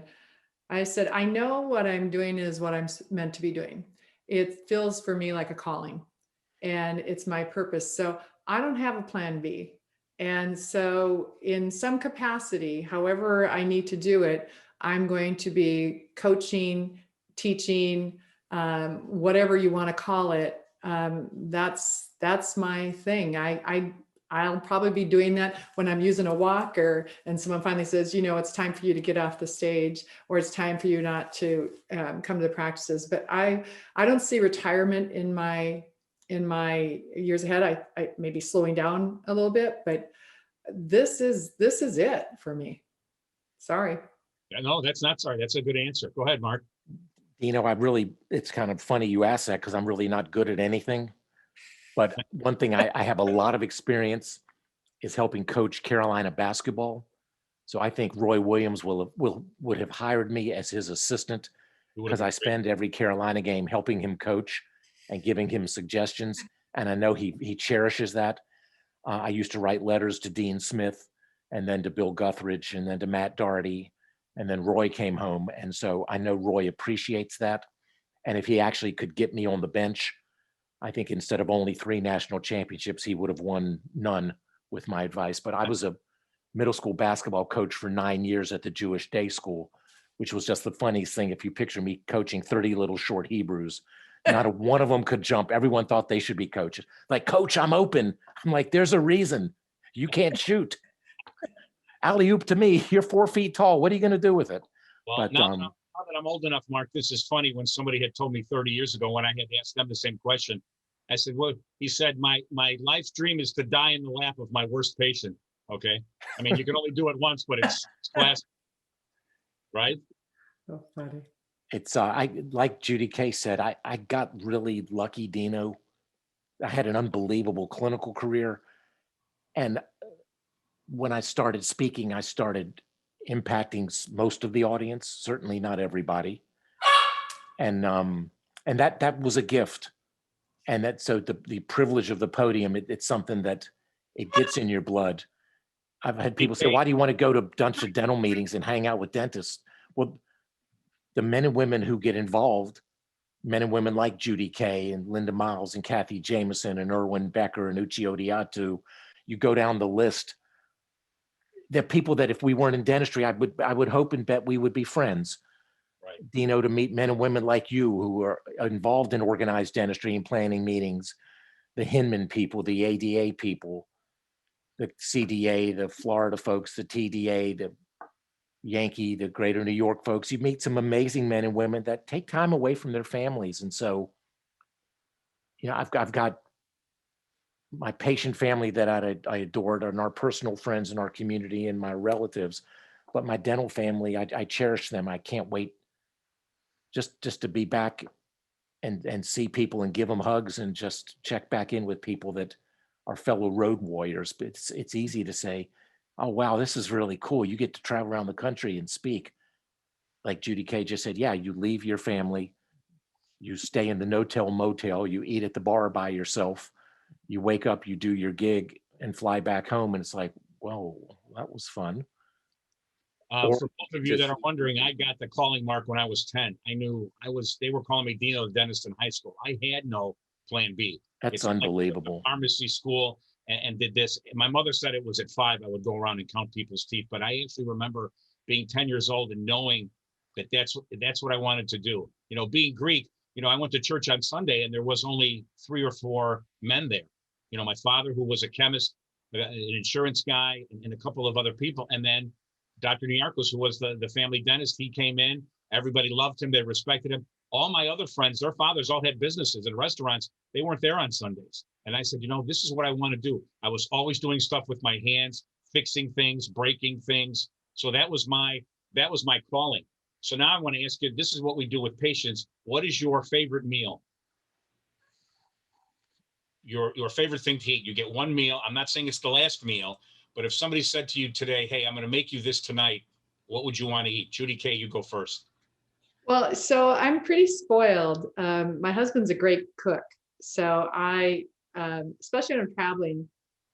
I said, I know what I'm doing is what I'm meant to be doing. It feels for me like a calling and it's my purpose. So I don't have a plan B. And so in some capacity, however I need to do it, I'm going to be coaching, teaching, whatever you want to call it. That's my thing. I'll probably be doing that when I'm using a walker and someone finally says, you know, it's time for you to get off the stage, or it's time for you not to come to the practices. But I don't see retirement in my years ahead. I may be slowing down a little bit, but this is it for me. Sorry. No, that's not sorry. That's a good answer. Go ahead, Mark. It's kind of funny you ask that because I'm really not good at anything. But one thing I have a lot of experience is helping coach Carolina basketball. So I think Roy Williams would have hired me as his assistant because I spend every Carolina game helping him coach and giving him suggestions. And I know he cherishes that. I used to write letters to Dean Smith and then to Bill Guthridge and then to Matt Doherty. And then Roy came home. And so I know Roy appreciates that. And if he actually could get me on the bench, I think instead of only 3 national championships, he would have won none with my advice. But I was a middle school basketball coach for 9 years at the Jewish day school, which was just the funniest thing. If you picture me coaching 30 little short Hebrews, not one of them could jump. Everyone thought they should be coaches. Like, coach, I'm open. I'm like, there's a reason. You can't shoot. Alley-oop to me. You're 4 feet tall. What are you going to do with it? Well, But now that I'm old enough, Mark, this is funny. When somebody had told me 30 years ago, when I had asked them the same question, I said, well, he said, my life's dream is to die in the lap of my worst patient. Okay. I mean, you can only do it once, but it's classic. Right? So funny. It's like Judy K said, I got really lucky, Dino. I had an unbelievable clinical career. And when I started speaking, I started impacting most of the audience, certainly not everybody. And that was a gift. And so the privilege of the podium, it's something that it gets in your blood. I've had people say, why do you want to go to a bunch of dental meetings and hang out with dentists? Well, the men and women who get involved, men and women like Judy Kay and Linda Miles and Kathy Jameson and Erwin Becker and Uche Odiatu, you go down the list. They're people that if we weren't in dentistry, I would hope and bet we would be friends. Right. Dino, to meet men and women like you who are involved in organized dentistry and planning meetings, the Hinman people, the ADA people, the CDA, the Florida folks, the TDA, the Yankee, the Greater New York folks. You meet some amazing men and women that take time away from their families. And so, I've got my patient family that I adored, and our personal friends in our community and my relatives, but my dental family, I cherish them. I can't wait just to be back and see people and give them hugs and just check back in with people that are fellow road warriors. But it's easy to say, oh, wow, this is really cool. You get to travel around the country and speak. Like Judy Kay just said, yeah, you leave your family, you stay in the no-tell motel, you eat at the bar by yourself, you wake up, you do your gig and fly back home. And it's like, whoa, that was fun. For both of you that are wondering, I got the calling, Mark, when I was 10. They were calling me Dino the dentist in high school. I had no plan B. That's unbelievable. Like pharmacy school and did this. My mother said it was at 5, I would go around and count people's teeth. But I actually remember being 10 years old and knowing that that's what I wanted to do. Being Greek, I went to church on Sunday and there was only 3 or 4 men there. My father, who was a chemist, an insurance guy, and a couple of other people. And then Dr. Niarchos, who was the family dentist, he came in. Everybody loved him. They respected him. All my other friends, their fathers all had businesses and restaurants. They weren't there on Sundays. And I said, this is what I want to do. I was always doing stuff with my hands, fixing things, breaking things. So that was my calling. So now I want to ask you, this is what we do with patients. What is your favorite meal? Your favorite thing to eat. You get one meal. I'm not saying it's the last meal, but if somebody said to you today, hey, I'm going to make you this tonight, what would you want to eat? Judy Kay, you go first. Well, so I'm pretty spoiled. My husband's a great cook. So I, especially when I'm traveling,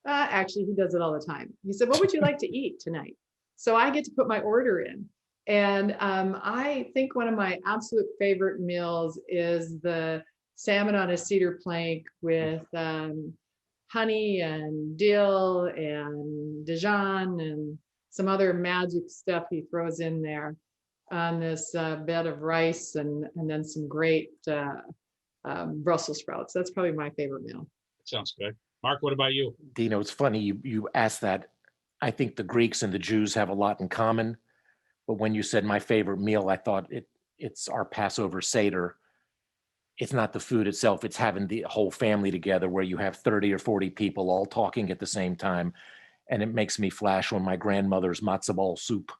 actually, he does it all the time. He said, what would you like to eat tonight? So I get to put my order in. And I think one of my absolute favorite meals is the salmon on a cedar plank with honey and dill and Dijon and some other magic stuff he throws in there on this bed of rice and then some great Brussels sprouts. That's probably my favorite meal. Sounds good. Mark, what about you? Dino, it's funny you asked that. I think the Greeks and the Jews have a lot in common, but when you said my favorite meal, I thought it's our Passover Seder. It's not the food itself, it's having the whole family together where you have 30 or 40 people all talking at the same time. And it makes me flash on my grandmother's matzo ball soup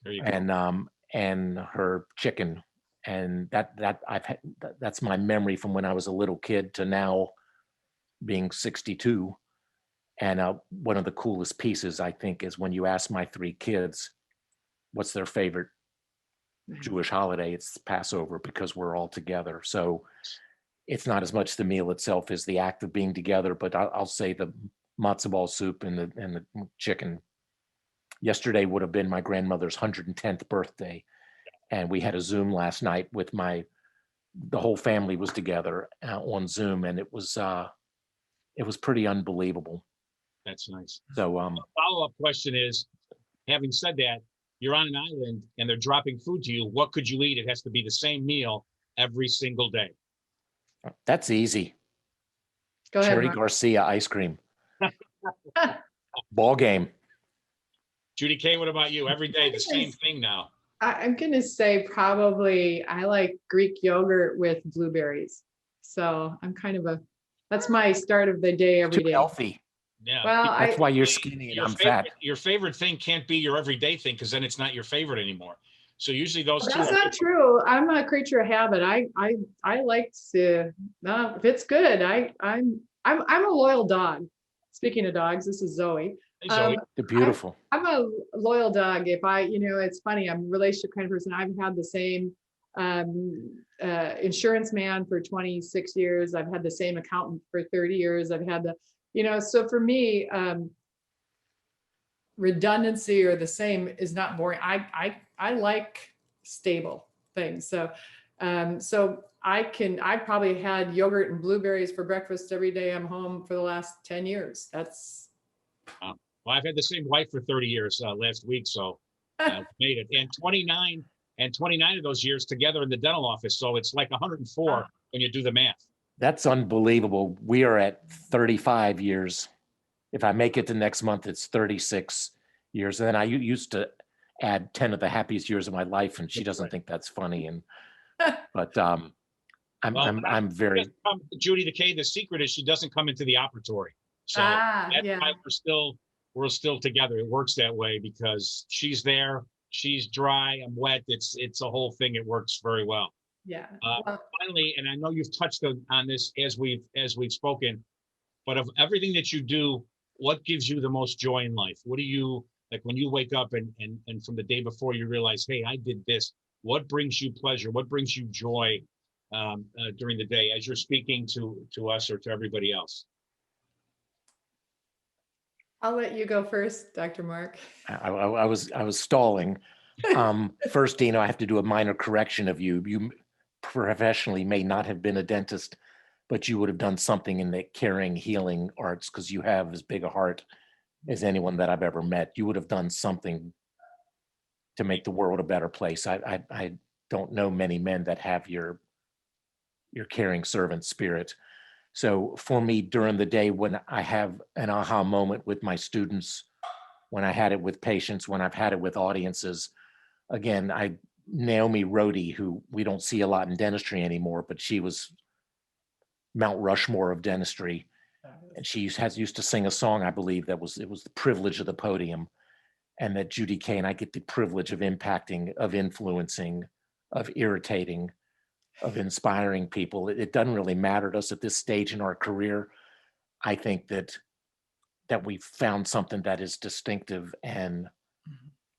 There you go. and her chicken. And that's my memory from when I was a little kid to now being 62. And one of the coolest pieces, I think, is when you ask my 3 kids what's their favorite Jewish holiday, it's Passover, because we're all together. So it's not as much the meal itself as the act of being together, but I'll say the matzo ball soup and the chicken. Yesterday would have been my grandmother's 110th birthday, and we had a Zoom last night with the whole family was together on Zoom, and it was pretty unbelievable. That's nice. So Follow-up question is, having said that, you're on an island and they're dropping food to you. What could you eat? It has to be the same meal every single day. that's easy. Go ahead, Cherry Mark. Garcia ice cream. Ball game. Judy K, what about you? Every day, the same thing now. I'm going to say probably I like Greek yogurt with blueberries. So I'm kind of that's my start of the day every Too day. healthy. Yeah. Well, That's why you're skinny and I'm fat. Your favorite thing can't be your everyday thing, because then it's not your favorite anymore. So usually those two. That's not true. I'm a creature of habit. I like to, if it's good, I'm a loyal dog. Speaking of dogs, this is Zoe. Hey, Zoe. They're beautiful. I'm a loyal dog. If it's funny, I'm a relationship kind of person. I've had the same insurance man for 26 years. I've had the same accountant for 30 years. I've had so for me, redundancy or the same is not boring. I like stable things. So I probably had yogurt and blueberries for breakfast every day I'm home for the last 10 years. That's well, I've had the same wife for 30 years last week, so made it. And 29 of those years together in the dental office. So it's like 104 when you do the math. That's unbelievable. We are at 35 years. If I make it to next month, it's 36 years. And then I used to add 10 of the happiest years of my life, and she doesn't think that's funny. But I'm very Judy the K. The secret is she doesn't come into the operatory, so that's why we're still together. It works that way because she's there, she's dry, I'm wet. It's a whole thing. It works very well. Yeah. Finally, and I know you've touched on this as we've spoken, but of everything that you do, what gives you the most joy in life? What do you like when you wake up and from the day before you realize, hey, I did this? What brings you pleasure? What brings you joy during the day as you're speaking to us or to everybody else? I'll let you go first, Dr. Mark. I was stalling. First, Dino, I have to do a minor correction of you. You professionally may not have been a dentist, but you would have done something in the caring, healing arts because you have as big a heart as anyone that I've ever met. You would have done something to make the world a better place. I don't know many men that have your caring servant spirit. So for me, during the day, when I have an aha moment with my students, when I had it with patients, when I've had it with audiences, again, Naomi Rhodey, who we don't see a lot in dentistry anymore, but she was Mount Rushmore of dentistry. And she used to sing a song, I believe, it was the privilege of the podium. And that Judy K and I get the privilege of impacting, of influencing, of irritating, of inspiring people. It doesn't really matter to us at this stage in our career. I think that we've found something that is distinctive. And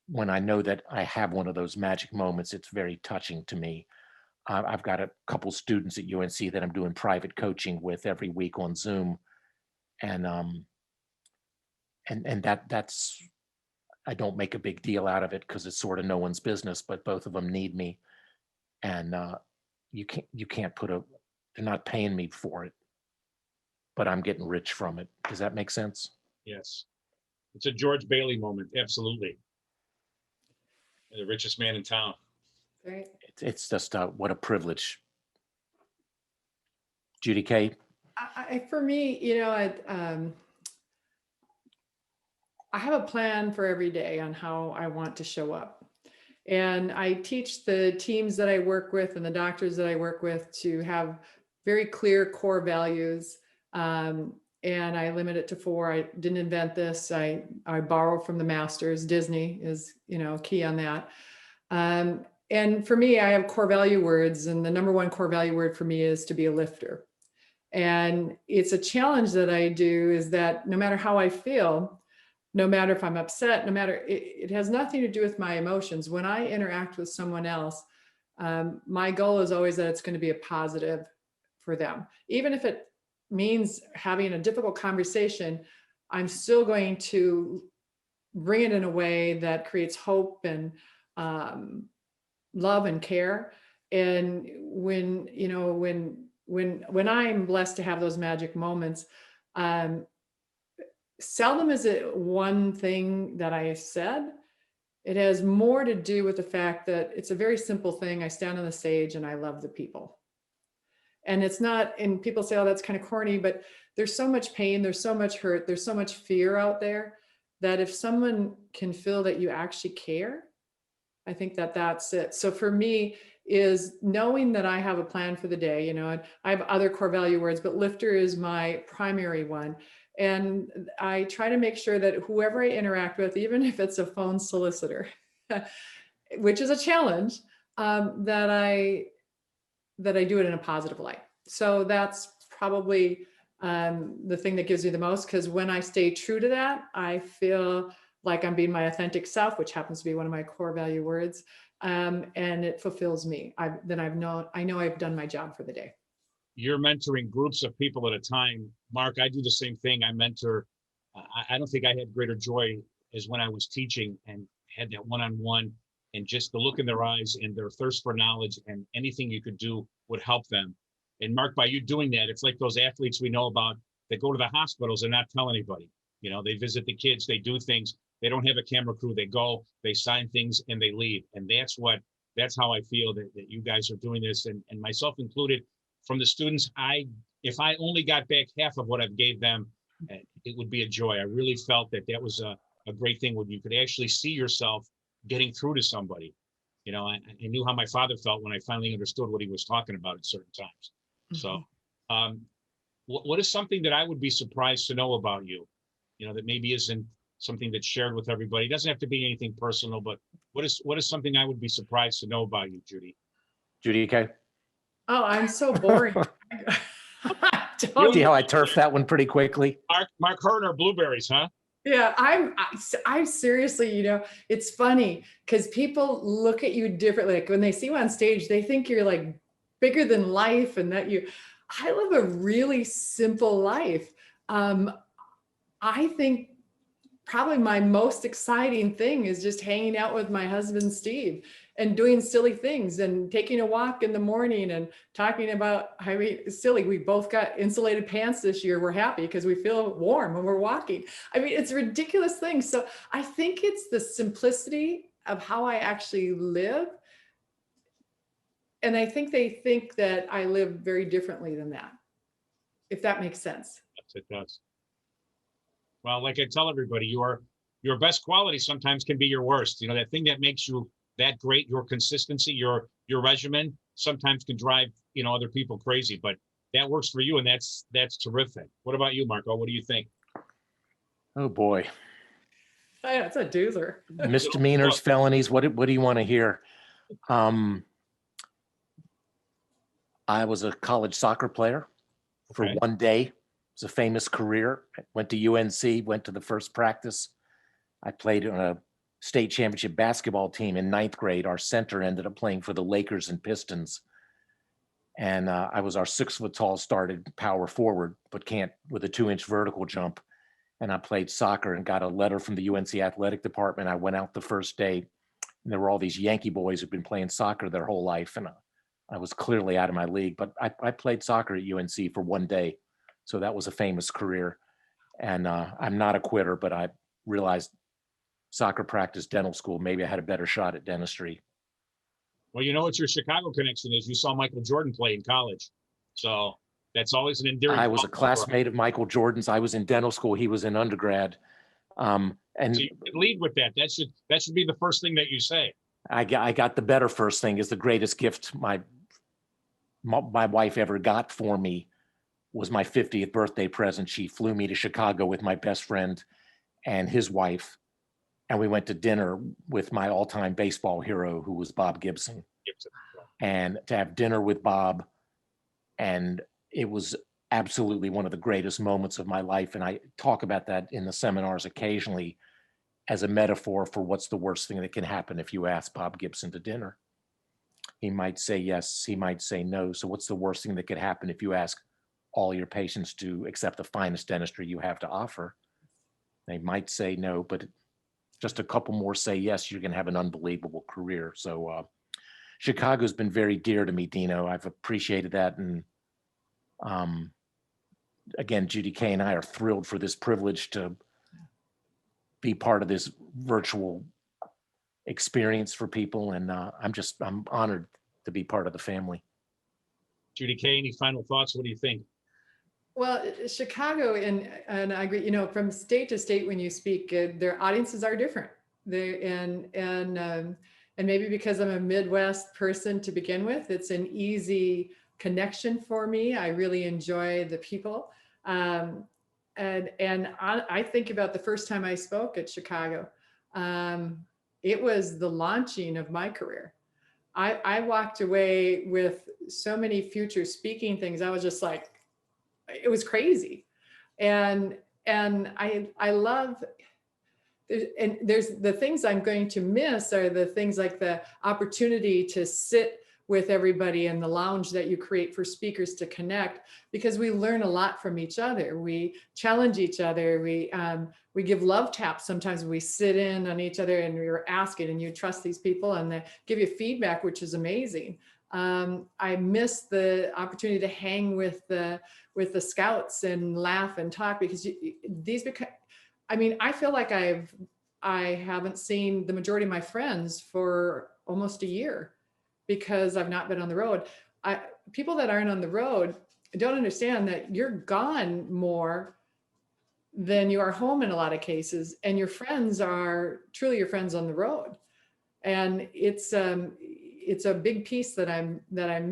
when I know that I have one of those magic moments, it's very touching to me. I've got a couple students at UNC that I'm doing private coaching with every week on Zoom. And that's I don't make a big deal out of it because it's sort of no one's business, but both of them need me. And you can't they're not paying me for it, but I'm getting rich from it. Does that make sense? Yes. It's a George Bailey moment. Absolutely. The richest man in town. Right. It's just what a privilege. Judy K. For me, I have a plan for every day on how I want to show up. And I teach the teams that I work with and the doctors that I work with to have very clear core values. And I limit it to 4. I didn't invent this. I borrow from the masters. Disney is, key on that. And for me, I have core value words. And the number one core value word for me is to be a lifter. And it's a challenge that I do is that no matter how I feel, no matter if I'm upset, it has nothing to do with my emotions. When I interact with someone else, my goal is always that it's going to be a positive for them. Even if it means having a difficult conversation, I'm still going to bring it in a way that creates hope and love and care. And when I'm blessed to have those magic moments, seldom is it one thing that I said. It has more to do with the fact that it's a very simple thing. I stand on the stage and I love the people. And it's not, and people say, oh, that's kind of corny, but there's so much pain, there's so much hurt, there's so much fear out there that if someone can feel that you actually care, I think that that's it. So for me is knowing that I have a plan for the day, and I have other core value words, but lifter is my primary one. And I try to make sure that whoever I interact with, even if it's a phone solicitor, which is a challenge, that I do it in a positive light. So that's probably the thing that gives me the most, because when I stay true to that, I feel like I'm being my authentic self, which happens to be one of my core value words. And it fulfills me. I know I've done my job for the day. You're mentoring groups of people at a time. Mark, I do the same thing. I mentor. I don't think I had greater joy as when I was teaching and had that one-on-one, and just the look in their eyes and their thirst for knowledge, and anything you could do would help them. And Mark, by you doing that, it's like those athletes we know about that go to the hospitals and not tell anybody. They visit the kids, they do things. They don't have a camera crew. They go, they sign things, and they leave. And that's how I feel that you guys are doing this, and myself included. From the students, if I only got back half of what I've gave them, it would be a joy. I really felt that was a great thing when you could actually see yourself getting through to somebody. I knew how my father felt when I finally understood what he was talking about at certain times. Mm-hmm. So what is something that I would be surprised to know about you, that maybe isn't something that's shared with everybody? It doesn't have to be anything personal, but what is something I would be surprised to know about you, Judy? Judy K. Oh, I'm so boring. See how I turfed that one pretty quickly? Mark Herner, blueberries, huh? Yeah, I seriously, it's funny because people look at you differently. Like when they see you on stage, they think you're like bigger than life, and that I live a really simple life. I think probably my most exciting thing is just hanging out with my husband, Steve, and doing silly things and taking a walk in the morning and talking about, silly. We both got insulated pants this year. We're happy because we feel warm when we're walking. It's ridiculous things. So I think it's the simplicity of how I actually live. And I think they think that I live very differently than that, if that makes sense. Yes, it does. Well, like I tell everybody, your best quality sometimes can be your worst. That thing that makes you that great, your consistency, your regimen, sometimes can drive other people crazy. But that works for you, and that's terrific. What about you, Marco? What do you think? Oh boy, it's a doozer. Misdemeanors, felonies. What do you want to hear? I was a college soccer player for one day. It was a famous career. I went to UNC, went to the first practice. I played on a state championship basketball team in 9th grade. Our center ended up playing for the Lakers and Pistons. And I was our 6 foot tall started power forward, but can't with a 2-inch vertical jump. and I played soccer and got a letter from the UNC athletic department. I went out the first day, and there were all these Yankee boys who've been playing soccer their whole life, and I was clearly out of my league. But I played soccer at UNC for one day, so that was a famous career. And I'm not a quitter, but I realized soccer practice, dental school, maybe I had a better shot at dentistry. Well, you know what your Chicago connection is? You saw Michael Jordan play in college. So that's always an endearing. I was a classmate of Michael Jordan's. I was in dental school. He was in undergrad. And so you could lead with that. That should be the first thing that you say. I got the better first thing. Is the greatest gift my wife ever got for me was my 50th birthday present. She flew me to Chicago with my best friend and his wife, and we went to dinner with my all-time baseball hero, who was Bob Gibson. And to have dinner with Bob, and it was absolutely one of the greatest moments of my life. And I talk about that in the seminars occasionally as a metaphor for what's the worst thing that can happen if you ask Bob Gibson to dinner. He might say yes, he might say no. So what's the worst thing that could happen if you ask all your patients to accept the finest dentistry you have to offer? They might say no, but just a couple more say yes, you're going to have an unbelievable career. So Chicago's been very dear to me, Dino. I've appreciated that. And again, Judy Kay and I are thrilled for this privilege to be part of this virtual experience for people. And I'm honored to be part of the family. Judy Kay, any final thoughts? What do you think? Well, Chicago, and I agree, from state to state, when you speak, their audiences are different. And maybe because I'm a Midwest person to begin with, it's an easy connection for me. I really enjoy the people. And I think about the first time I spoke at Chicago. It was the launching of my career. I walked away with so many future speaking things. I was just like, it was crazy. And I love, and there's the things I'm going to miss are the things like the opportunity to sit with everybody in the lounge that you create for speakers to connect, because we learn a lot from each other. We challenge each other. We give love taps. Sometimes we sit in on each other and we're asking, and you trust these people and they give you feedback, which is amazing. I miss the opportunity to hang with the scouts and laugh and talk, because I feel like I haven't seen the majority of my friends for almost a year because I've not been on the road. People that aren't on the road don't understand that you're gone more than you are home in a lot of cases, and your friends are truly your friends on the road. And it's a big piece that I'm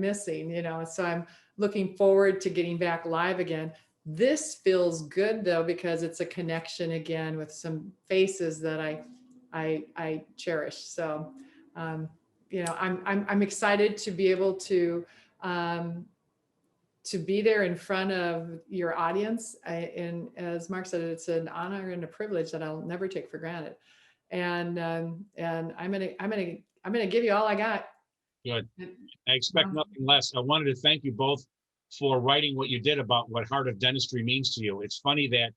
missing, so I'm looking forward to getting back live again. This feels good though, because it's a connection again with some faces that I cherish. So, I'm excited to be able to be there in front of your audience. And as Mark said, it's an honor and a privilege that I'll never take for granted. And I'm gonna give you all I got. Good. I expect nothing less. I wanted to thank you both for writing what you did about what Heart of Dentistry means to you. It's funny that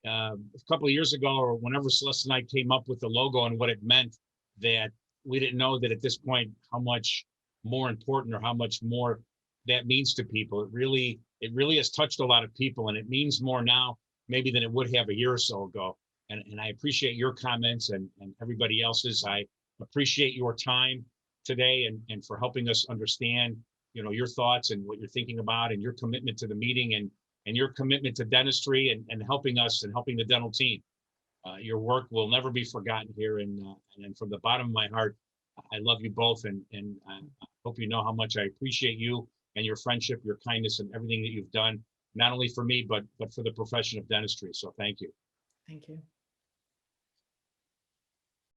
a couple of years ago, or whenever Celeste and I came up with the logo and what it meant, that we didn't know that at this point how much more important or how much more that means to people. It really has touched a lot of people, and it means more now maybe than it would have a year or so ago. And I appreciate your comments and everybody else's. I appreciate your time today and for helping us understand, your thoughts and what you're thinking about, and your commitment to the meeting and your commitment to dentistry and helping us and helping the dental team. Your work will never be forgotten here. And from the bottom of my heart, I love you both. And I hope you know how much I appreciate you and your friendship, your kindness, and everything that you've done, not only for me, but for the profession of dentistry. So thank you. Thank you.